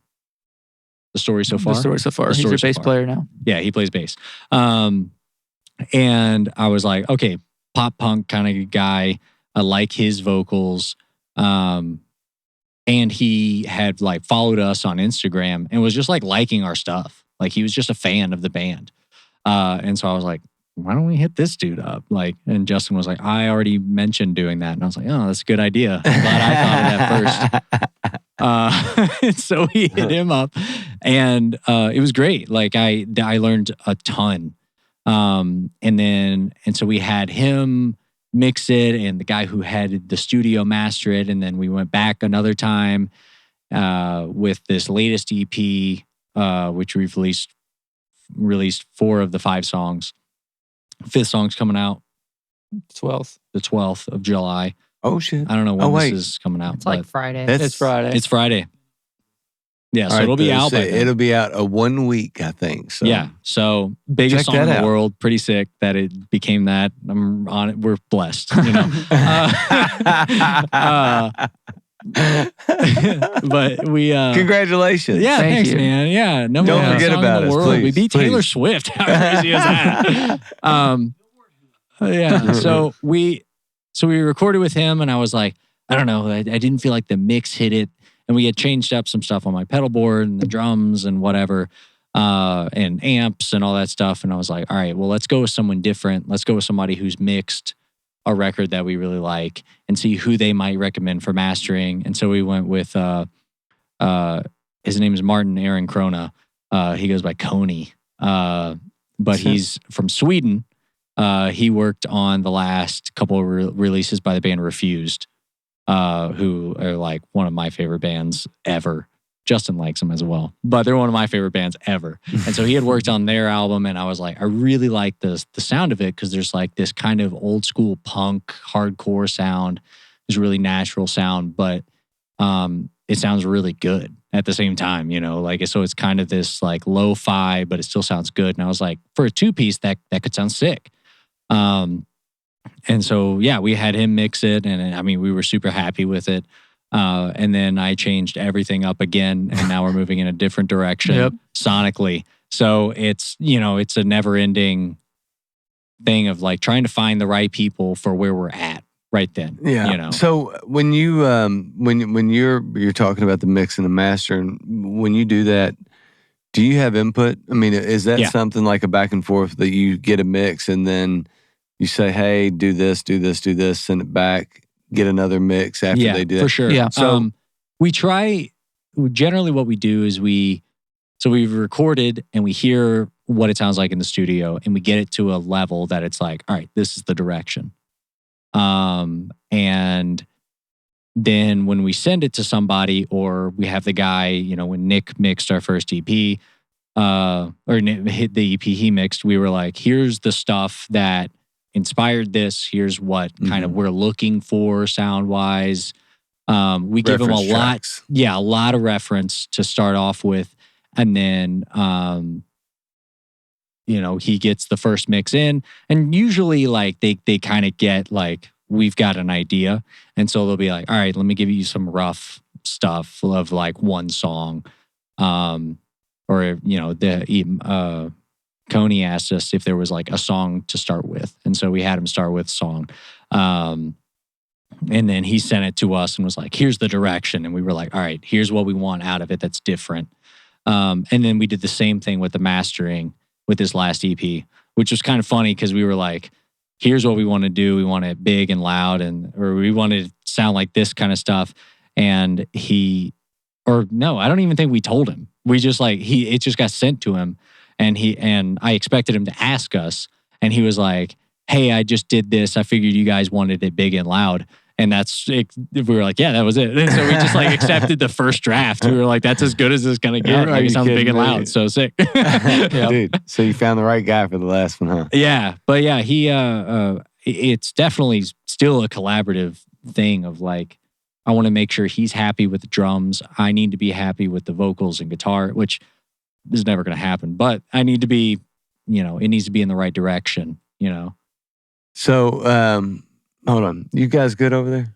Speaker 3: The Story So Far.
Speaker 4: The Story So Far. He's a bass player now.
Speaker 3: Yeah, he plays bass. And I was like, okay, pop punk kind of guy. I like his vocals. And he had like followed us on Instagram and was just like liking our stuff. Like he was just a fan of the band. And so I was like, why don't we hit this dude up? Like, and Justin was like, I already mentioned doing that. And I was like, oh, that's a good idea. I'm glad I thought of that first. So we hit him up and it was great. Like I learned a ton. And so we had him mix it and the guy who had the studio master it. And then we went back another time with this latest EP, which we've released 4 of the 5 songs. 5th song's coming out
Speaker 4: 12th.
Speaker 3: the 12th of July.
Speaker 1: Oh shit!
Speaker 3: I don't know when
Speaker 1: Oh, wait.
Speaker 3: this is coming out.
Speaker 6: It's like
Speaker 3: but
Speaker 6: Friday.
Speaker 4: It's Friday.
Speaker 3: it's Friday. Yeah, so
Speaker 1: All right,
Speaker 3: it'll be out by then.
Speaker 1: It'll be out a 1 week, I think. So
Speaker 3: Yeah, so biggest
Speaker 1: check
Speaker 3: song in
Speaker 1: that
Speaker 3: the
Speaker 1: out.
Speaker 3: world. Pretty sick that it became that. I'm on it. We're blessed, you know. But we
Speaker 1: Congratulations!
Speaker 3: yeah,
Speaker 4: Thank
Speaker 3: thanks,
Speaker 4: you.
Speaker 3: man. Yeah, number
Speaker 1: Don't
Speaker 3: one
Speaker 1: forget
Speaker 3: song
Speaker 1: about
Speaker 3: in the
Speaker 1: us,
Speaker 3: world. We
Speaker 1: please,
Speaker 3: beat Taylor
Speaker 1: please.
Speaker 3: Swift. How crazy is that? Yeah. So we recorded with him, and I was like, I don't know, I didn't feel like the mix hit it, and we had changed up some stuff on my pedal board and the drums and whatever, and amps and all that stuff. And I was like, all right, well, let's go with someone different. Let's go with somebody who's mixed a record that we really like and see who they might recommend for mastering. And so we went with his name is Martin Aaron Krona. He goes by Coney, but he's from Sweden. He worked on the last couple of releases by the band Refused, who are like one of my favorite bands ever. Justin likes them as well, but they're one of my favorite bands ever. And so he had worked on their album, and I was like, I really like the sound of it because there's like this kind of old school punk hardcore sound. There's a really natural sound, but it sounds really good at the same time, you know, like, so it's kind of this like lo-fi, but it still sounds good. And I was like, for a 2-piece, that could sound sick. And so, yeah, we had him mix it, and I mean, we were super happy with it. And then I changed everything up again, and now we're moving in a different direction sonically. So it's, you know, it's a never-ending thing of like trying to find the right people for where we're at right then.
Speaker 1: Yeah.
Speaker 3: You know.
Speaker 1: So when you when you're talking about the mix and the master, and when you do that, do you have input? I mean, is that something like a back and forth that you get a mix and then you say, hey, do this, send it back, get another mix after they do that?
Speaker 3: For sure.
Speaker 4: Yeah.
Speaker 3: So we try, generally what we do is we've recorded and we hear what it sounds like in the studio, and we get it to a level that it's like, all right, this is the direction. And then when we send it to somebody, or we have the guy, you know, when Nick mixed our first EP, or hit the EP he mixed, we were like, here's the stuff that inspired this. Here's what kind of we're looking for sound wise. We give him a lot of reference to start off with. And then, you know, he gets the first mix in, and usually like they kind of get like, we've got an idea. And so they'll be like, all right, let me give you some rough stuff of like one song. Or, you know, Coney asked us if there was like a song to start with. And so we had him start with song. And then he sent it to us and was like, here's the direction. And we were like, all right, here's what we want out of it that's different. And then we did the same thing with the mastering with this last EP, which was kind of funny because we were like, here's what we want to do. We want it big and loud, or we want it to sound like this kind of stuff. And I don't even think we told him. We just like, it just got sent to him, and I expected him to ask us, and he was like, hey, I just did this. I figured you guys wanted it big and loud. And that's it. We were like, yeah, that was it. And so we just like accepted the first draft. We were like, that's as good as it's going to get. Like, it sounds big and loud. So sick.
Speaker 1: Dude, so you found the right guy for the last one, huh?
Speaker 3: Yeah. But yeah, it's definitely still a collaborative thing of like, I want to make sure he's happy with the drums. I need to be happy with the vocals and guitar, which is never going to happen. But I need to be, you know, it needs to be in the right direction, you know.
Speaker 1: So, hold on. You guys good over there?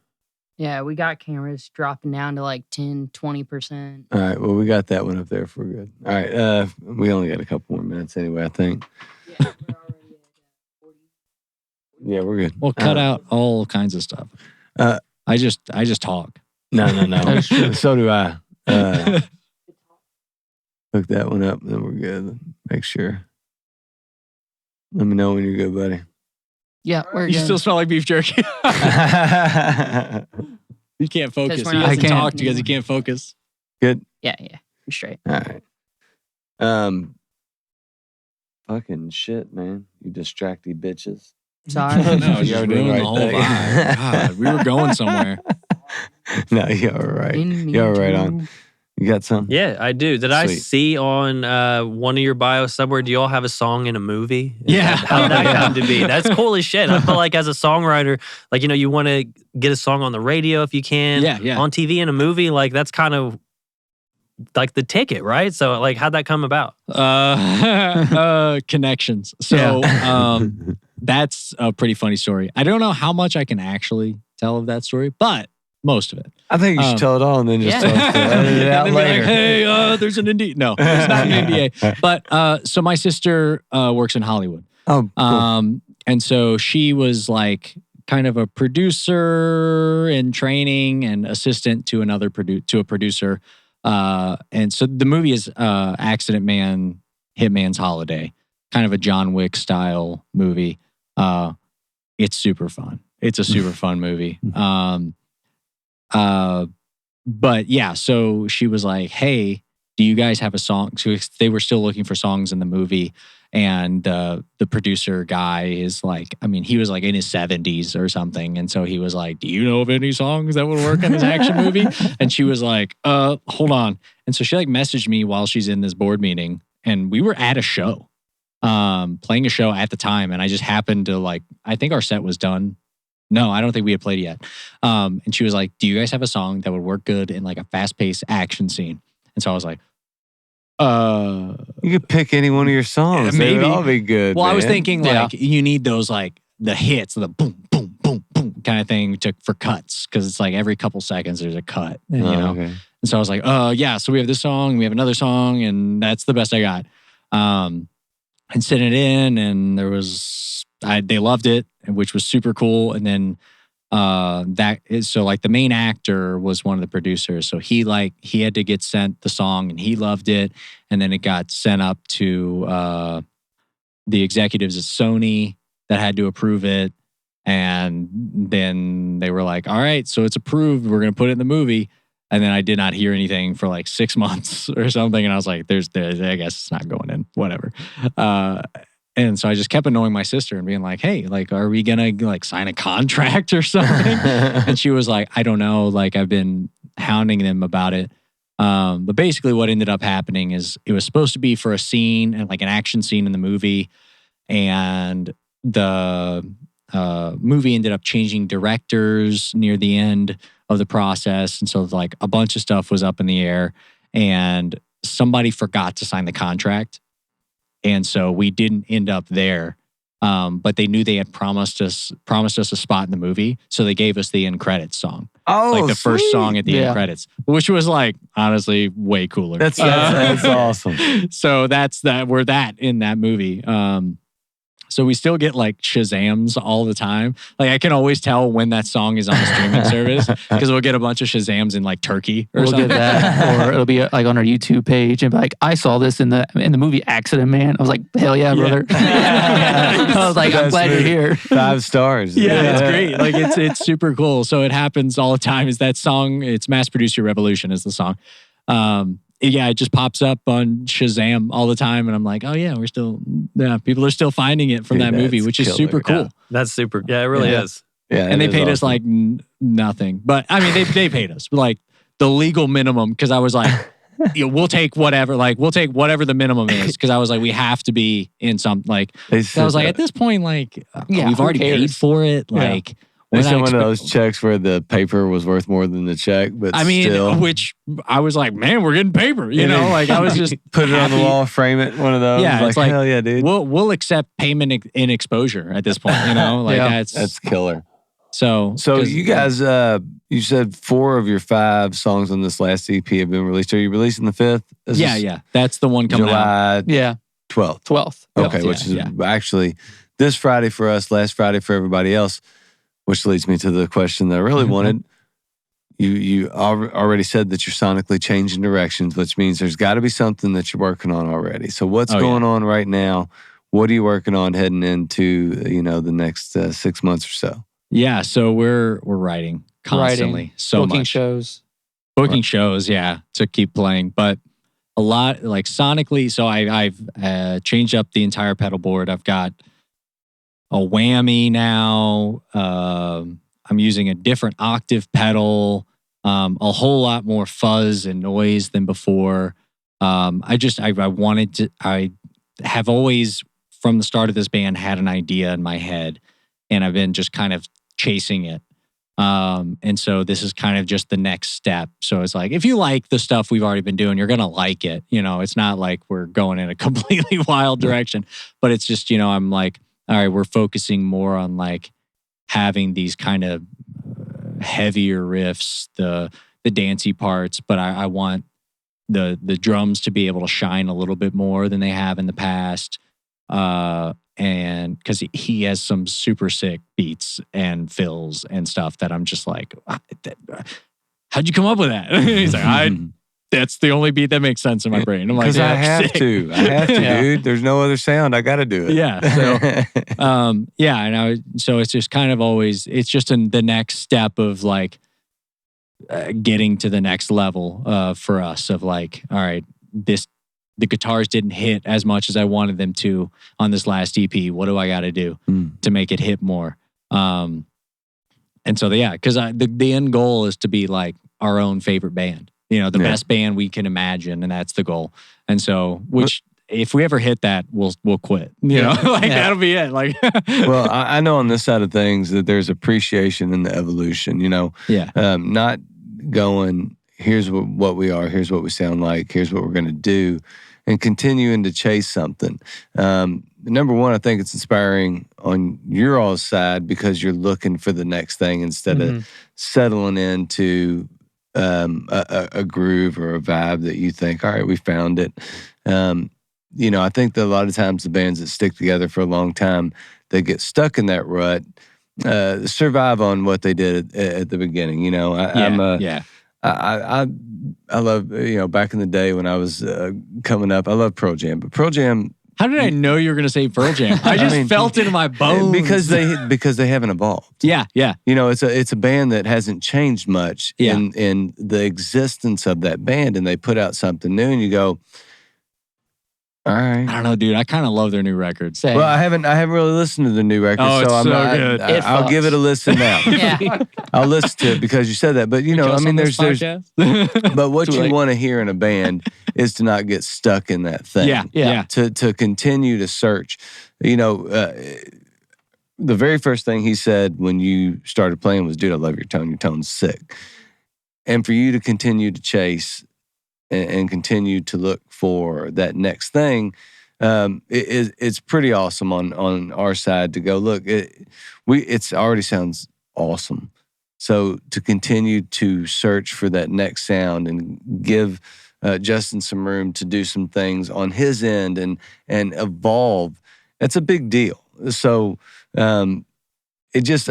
Speaker 6: Yeah, we got cameras dropping down to like 10, 20%.
Speaker 1: All right. Well, we got that one up there if we're good. All right. We only got a couple more minutes anyway, I think.
Speaker 6: Yeah, we're already at 40.
Speaker 1: Yeah, we're good.
Speaker 3: We'll cut out all kinds of stuff. I just talk.
Speaker 1: No. So do I. Hook that one up, and then we're good. Make sure. Let me know when you're good, buddy.
Speaker 6: Yeah, we're
Speaker 3: You
Speaker 6: good.
Speaker 3: still smell like beef jerky. You can't focus.
Speaker 6: we're
Speaker 3: He
Speaker 6: not-
Speaker 3: hasn't
Speaker 4: I can't.
Speaker 3: talked because he can't focus.
Speaker 1: Good.
Speaker 6: Yeah, we're straight.
Speaker 1: All right. Fucking shit, man. You distracty bitches.
Speaker 6: Sorry.
Speaker 3: No,
Speaker 1: You
Speaker 3: just
Speaker 1: are doing
Speaker 3: ruined
Speaker 1: the
Speaker 3: the whole
Speaker 1: right thing.
Speaker 3: vibe. God, we were going somewhere.
Speaker 1: No, you're all right.
Speaker 6: Didn't mean
Speaker 1: You're all right
Speaker 6: to.
Speaker 1: on. You got some?
Speaker 5: Yeah, I do. Did I
Speaker 1: Sweet.
Speaker 5: see on one of your bios somewhere, do you all have a song in a movie?
Speaker 3: Yeah.
Speaker 5: How did that come to be? That's cool as shit. I feel like as a songwriter, like, you want to get a song on the radio if you can.
Speaker 3: Yeah.
Speaker 5: On TV in a movie, like that's kind of like the ticket, right? So like how'd that come about?
Speaker 3: Connections. So that's a pretty funny story. I don't know how much I can actually tell of that story, but most of it.
Speaker 1: I think you should tell it all and then just tell us to edit it out
Speaker 3: And then be
Speaker 1: later.
Speaker 3: like, hey, there's an NDA. No, it's not an NDA. But so my sister works in Hollywood.
Speaker 1: Oh, cool.
Speaker 3: And so she was like kind of a producer in training and assistant to a producer. And so the movie is Accident Man, Hitman's Holiday, kind of a John Wick style movie. It's super fun. It's a super fun movie. But yeah, so she was like, hey, do you guys have a song? So they were still looking for songs in the movie. And the producer guy is like, I mean, he was like in his 70s or something. And so he was like, do you know of any songs that would work in this action movie? And she was like, hold on. And so she like messaged me while she's in this board meeting. And we were at a show, playing a show at the time. And I just happened to like, I think our set was done. No, I don't think we had played yet. And she was like, do you guys have a song that would work good in like a fast-paced action scene? And so I was like,
Speaker 1: you could pick any one of your songs. They would
Speaker 3: maybe.
Speaker 1: all be good.
Speaker 3: well, I was
Speaker 1: man.
Speaker 3: thinking like you need those like the hits, the boom, boom, boom, boom kind of thing for cuts. Cause it's like every couple seconds there's a cut, you know?
Speaker 1: Okay.
Speaker 3: And so I was like, yeah, so we have this song, we have another song, and that's the best I got. And sent it in, and they loved it, which was super cool. And then so like the main actor was one of the producers. So he had to get sent the song and he loved it. And then it got sent up to the executives at Sony that had to approve it. And then they were like, all right, so it's approved. We're going to put it in the movie. And then I did not hear anything for like 6 months or something. And I was like, I guess it's not going in, whatever. And so I just kept annoying my sister and being like, hey, like, are we going to like sign a contract or something? And she was like, I don't know. Like, I've been hounding them about it. But basically what ended up happening is it was supposed to be for a scene and like an action scene in the movie. And the movie ended up changing directors near the end of the process. And so like a bunch of stuff was up in the air and somebody forgot to sign the contract. And so we didn't end up there. But they knew they had promised us a spot in the movie. So they gave us the end credits song.
Speaker 1: Oh,
Speaker 3: like the first
Speaker 1: sweet.
Speaker 3: song at the end credits, which was like, honestly, way cooler.
Speaker 1: That's awesome.
Speaker 3: So we're in that movie. So we still get like Shazams all the time. Like I can always tell when that song is on the streaming service because we'll get a bunch of Shazams in like Turkey or something.
Speaker 4: Get that, or it'll be like on our YouTube page and be like, I saw this in the movie Accident Man. I was like, hell yeah, brother. I was like, I'm glad you're here.
Speaker 1: 5 stars.
Speaker 3: Yeah, it's great. Like it's super cool. So it happens all the time. Is that song? It's Mass Produce Your Revolution is the song. It just pops up on Shazam all the time. And I'm like, oh yeah, people are still finding it from that movie, which is super cool.
Speaker 5: Yeah, that's super. Yeah, it really is.
Speaker 1: Yeah,
Speaker 3: and they paid us like nothing. But I mean, they paid us like the legal minimum because I was like, we'll take whatever the minimum is because I was like, we have to be in some like. I was like, at this point, like we've already paid for it. Like
Speaker 1: they sent one of those checks where the paper was worth more than the check, but still.
Speaker 3: Which I was like, man, we're getting paper. You know, like I was just
Speaker 1: put it on the wall, frame it, one of those.
Speaker 3: Yeah, it's like
Speaker 1: hell yeah, dude.
Speaker 3: We'll accept payment in exposure at this point. You know, like
Speaker 1: that's killer.
Speaker 3: So
Speaker 1: you guys, you said 4 of your 5 songs on this last EP have been released. Are you releasing the 5th?
Speaker 3: Yeah. That's the one coming out.
Speaker 1: July 12th. Okay, which is actually this Friday for us, last Friday for everybody else, which leads me to the question that I really wanted. You already said that you're sonically changing directions, which means there's got to be something that you're working on already. So what's going on right now? What are you working on heading into, the next 6 months or so? Yeah,
Speaker 3: so we're writing constantly. So
Speaker 4: booking
Speaker 3: much.
Speaker 4: Booking
Speaker 3: shows, to keep playing. But a lot, like sonically, so I've changed up the entire pedal board. I've got a whammy now. I'm using a different octave pedal. a whole lot more fuzz and noise than before. I have always, from the start of this band, had an idea in my head, and I've been just kind of chasing it. And so this is kind of just the next step. So it's like, if you like the stuff we've already been doing, you're going to like it. It's not like we're going in a completely wild direction, but it's just, I'm like, all right, we're focusing more on like having these kind of heavier riffs, the dancey parts, but I want the drums to be able to shine a little bit more than they have in the past. And because he has some super sick beats and fills and stuff that I'm just like, how'd you come up with that? He's like, that's the only beat that makes sense in my brain. I'm like,
Speaker 1: because I have to, dude. There's no other sound. I got to do it.
Speaker 3: Yeah. So, so it's just kind of always, it's just the next step of like getting to the next level for us of like, all right, the guitars didn't hit as much as I wanted them to on this last EP. What do I got to do to make it hit more? And so, because the end goal is to be like our own favorite band, the best band we can imagine. And that's the goal. And so, if we ever hit that, we'll quit, that'll be it. Like,
Speaker 1: well, I know on this side of things that there's appreciation in the evolution, not going, here's what we are, here's what we sound like, here's what we're going to do, and continuing to chase something. Number one, I think it's inspiring on your all's side because you're looking for the next thing instead of settling into a groove or a vibe that you think, all right, we found it. I think that a lot of times the bands that stick together for a long time, they get stuck in that rut, survive on what they did at the beginning. I love, back in the day when I was coming up, I loved Pearl Jam. But Pearl Jam...
Speaker 3: How did I know you were going to say Pearl Jam? I just felt it in my bones.
Speaker 1: Because they haven't evolved.
Speaker 3: Yeah.
Speaker 1: It's a band that hasn't changed much in the existence of that band, and they put out something new, and you go, all right.
Speaker 3: I don't know, dude. I kind of love their new record.
Speaker 1: Same. Well, I haven't really listened to the new record,
Speaker 3: so I'm so good.
Speaker 1: I'll give it a listen now. I'll listen to it because you said that. But there's but what you want to hear in a band is to not get stuck in that thing.
Speaker 3: Yeah.
Speaker 1: To continue to search. The very first thing he said when you started playing was, "Dude, I love your tone. Your tone's sick." And for you to continue to chase and continue to look for that next thing, it's pretty awesome on our side to go, look, it's already sounds awesome. So to continue to search for that next sound and give Justin some room to do some things on his end and evolve, that's a big deal. So it just,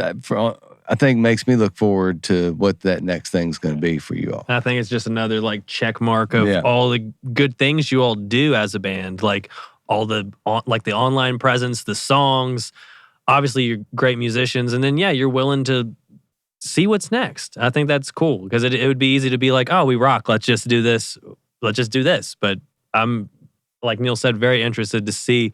Speaker 1: I think, makes me look forward to what that next thing's going to be for you all.
Speaker 5: I think it's just another like check mark of all the good things you all do as a band, like all the online presence, the songs. Obviously, you're great musicians, and then you're willing to see what's next. I think that's cool because it would be easy to be like, oh, we rock. Let's just do this. But I'm, like Neil said, very interested to see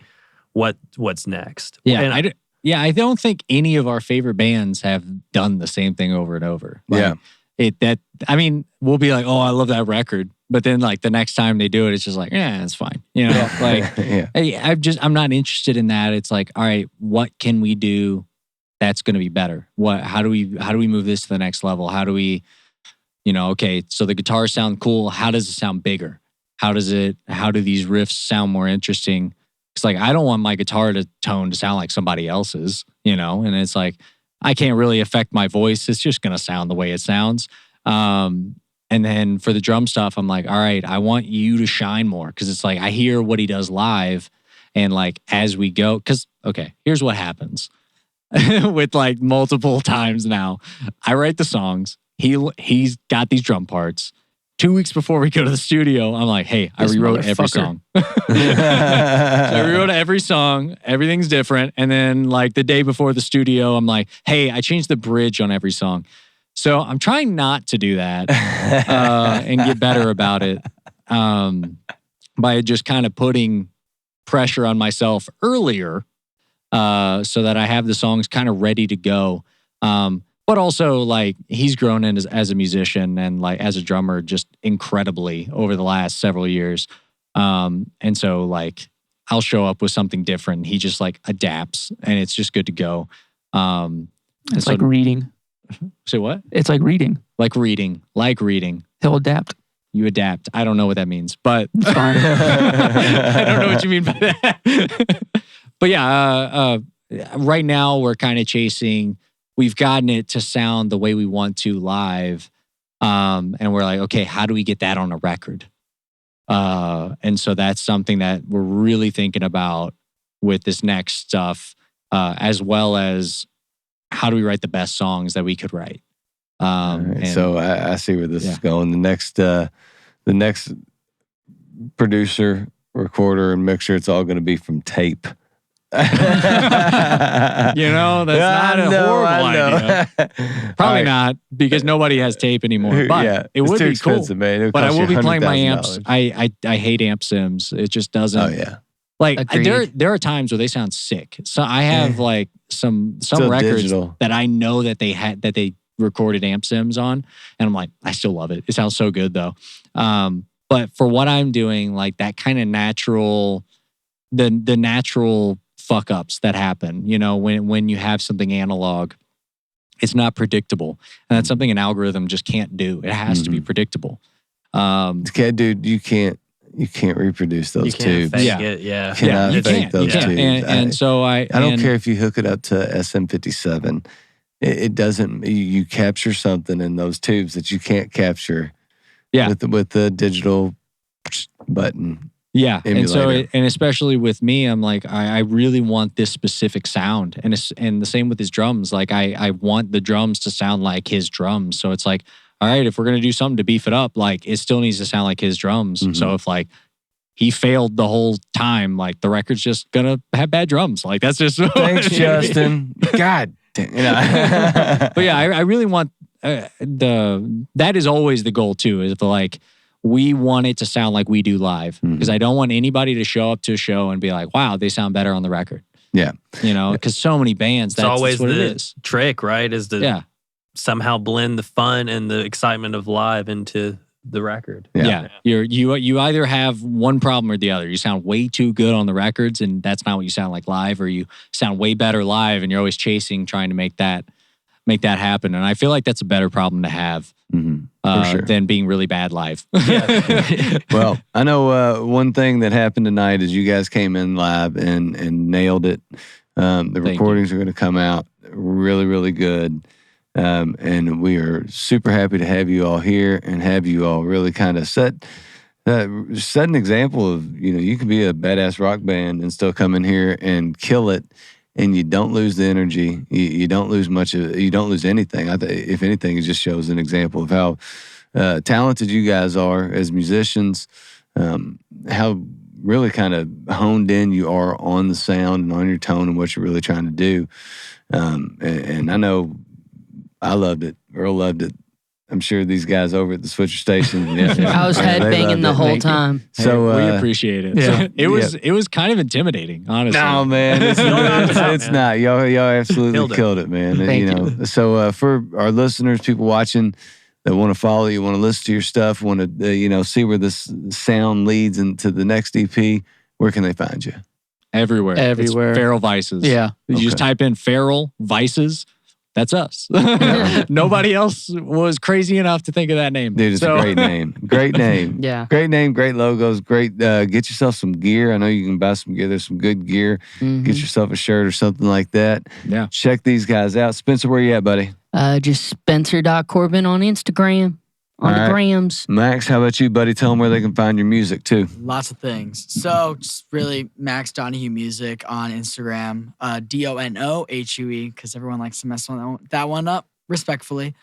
Speaker 5: what's next.
Speaker 3: Yeah, and I don't think any of our favorite bands have done the same thing over and over. We'll be like, oh, I love that record. But then like the next time they do it, it's just like, it's fine. I'm not interested in that. It's like, all right, what can we do that's going to be better? How do we move this to the next level? How do we, okay, so the guitars sound cool. How does it sound bigger? How do these riffs sound more interesting? It's like, I don't want my guitar tone to sound like somebody else's, and it's like, I can't really affect my voice. It's just going to sound the way it sounds. And then for the drum stuff, I'm like, all right, I want you to shine more. Cause it's like, I hear what he does live. And like, as we go, cause okay, here's what happens with like multiple times now. I write the songs. He's got these drum parts. 2 weeks before we go to the studio, I'm like, hey, I rewrote every song. So I rewrote every song. Everything's different. And then like the day before the studio, I'm like, hey, I changed the bridge on every song. So I'm trying not to do that and get better about it by just kind of putting pressure on myself earlier so that I have the songs kind of ready to go. But also, like, he's grown in as a musician and, like, as a drummer just incredibly over the last several years. And so, like, I'll show up with something different. He just, like, adapts, and it's just good to go.
Speaker 4: It's like reading.
Speaker 3: Say what?
Speaker 4: It's like reading.
Speaker 3: Like reading.
Speaker 4: He'll adapt.
Speaker 3: You adapt. I don't know what that means, but
Speaker 4: It's fine.
Speaker 3: I don't know what you mean by that. But yeah, right now we're kind of chasing. We've gotten it to sound the way we want to live, and we're like, okay, how do we get that on a record? And so that's something that we're really thinking about with this next stuff, as well as how do we write the best songs that we could write.
Speaker 1: Right, so I see where this is going. The next producer, recorder, and mixer, it's all going to be from tape.
Speaker 3: That's not a horrible idea. Probably not, because nobody has tape anymore. But it would be cool.
Speaker 1: Man.
Speaker 3: But I will be playing my amps. I hate amp sims. It just doesn't.
Speaker 1: Oh yeah.
Speaker 3: Like there are times where they sound sick. So I have like some records
Speaker 1: digital
Speaker 3: that I know that they recorded amp sims on, and I'm like, I still love it. It sounds so good though. But for what I'm doing, like that kind of natural, the natural fuck ups that happen, when you have something analog, it's not predictable, and that's something an algorithm just can't do. It has to be predictable.
Speaker 1: Dude, you can't reproduce those tubes.
Speaker 5: Fake it, yeah.
Speaker 1: You cannot fake those tubes.
Speaker 3: And so I
Speaker 1: don't care if you hook it up to SM57. It doesn't. You capture something in those tubes that you can't capture. With the digital button.
Speaker 3: Yeah,
Speaker 1: emulator.
Speaker 3: and especially with me, I'm like, I really want this specific sound, and the same with his drums. Like I want the drums to sound like his drums. So it's like, all right, if we're gonna do something to beef it up, like it still needs to sound like his drums.
Speaker 1: Mm-hmm.
Speaker 3: So if like he failed the whole time, like the record's just gonna have bad drums. Like that's just
Speaker 1: thanks, Justin. God damn.
Speaker 3: But yeah, I really want that is always the goal too. Is like we want it to sound like we do live, because I don't want anybody to show up to a show and be like, wow, they sound better on the record.
Speaker 1: Yeah,
Speaker 3: because so many bands, that's
Speaker 5: always
Speaker 3: what
Speaker 5: the
Speaker 3: it is.
Speaker 5: Trick, right? Is to somehow blend the fun and the excitement of live into the record.
Speaker 3: Yeah. You either have one problem or the other. You sound way too good on the records, and that's not what you sound like live, or you sound way better live, and you're always trying to make that happen. And I feel like that's a better problem to have than being really bad live.
Speaker 1: Well, I know one thing that happened tonight is you guys came in live and nailed it. The recordings are going to come out really, really good. And we are super happy to have you all here and have you all really kind of set an example of, you can be a badass rock band and still come in here and kill it. And you don't lose the energy. You don't lose you don't lose anything. If anything, it just shows an example of how talented you guys are as musicians, how really kind of honed in you are on the sound and on your tone and what you're really trying to do. And I know I loved it. Earl loved it. I'm sure these guys over at the Switcher Station.
Speaker 6: I was headbanging the whole time.
Speaker 1: So
Speaker 3: we appreciate it.
Speaker 1: Yeah.
Speaker 3: So it was kind of intimidating, honestly.
Speaker 1: No, man, it's not. Y'all absolutely killed it, man.
Speaker 4: Thank you.
Speaker 1: So for our listeners, people watching that want to follow you, want to listen to your stuff, want to see where this sound leads into the next EP, where can they find you?
Speaker 3: Everywhere. It's Feral Vices.
Speaker 4: Yeah.
Speaker 3: You just type in Feral Vices. That's us. Nobody else was crazy enough to think of that name.
Speaker 1: Dude, it's a great name. Great name.
Speaker 6: Yeah.
Speaker 1: Great name, great logos, great. Get yourself some gear. I know you can buy some gear. There's some good gear. Get yourself a shirt or something like that.
Speaker 3: Yeah.
Speaker 1: Check these guys out. Spencer, where you at, buddy?
Speaker 6: Just Spencer.Corbin on Instagram. On the grams.
Speaker 1: Max, how about you, buddy? Tell them where they can find your music, too.
Speaker 7: Lots of things. So, just really Max Donahue Music on Instagram. DONOHUE, because everyone likes to mess that one up, respectfully.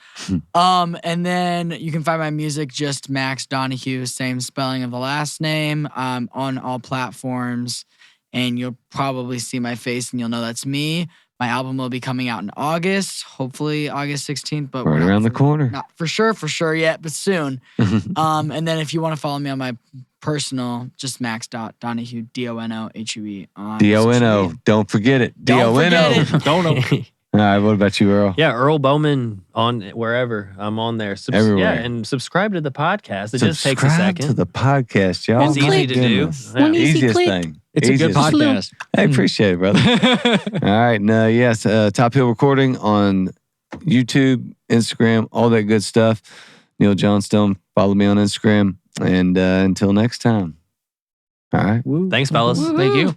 Speaker 7: And then you can find my music, just Max Donahue, same spelling of the last name, on all platforms. And you'll probably see my face and you'll know that's me. My album will be coming out in August, hopefully August 16th. But
Speaker 1: right around the corner.
Speaker 7: Not for sure yet, but soon. And then if you want to follow me on my personal, just Max.Donahue, DONOHUE.
Speaker 1: DONO. Don't forget it.
Speaker 7: Don't forget it.
Speaker 3: Don't know.
Speaker 1: All right, what about you, Earl?
Speaker 5: Yeah, Earl Bowman on wherever. I'm on there.
Speaker 1: Everywhere.
Speaker 5: Yeah, and subscribe to the podcast. It just takes a
Speaker 1: Subscribe
Speaker 5: second.
Speaker 1: to the podcast, y'all.
Speaker 5: It's easy to do.
Speaker 1: Goodness.
Speaker 5: Yeah.
Speaker 6: One easy
Speaker 1: Easiest
Speaker 6: click.
Speaker 1: thing.
Speaker 3: It's a good
Speaker 1: Easiest.
Speaker 3: podcast.
Speaker 1: I appreciate it, brother. All right. No, yes. Top Hill Recording on YouTube, Instagram, all that good stuff. Neil Johnstone. Follow me on Instagram. And until next time. All right.
Speaker 5: Thanks, fellas.
Speaker 4: Thank you.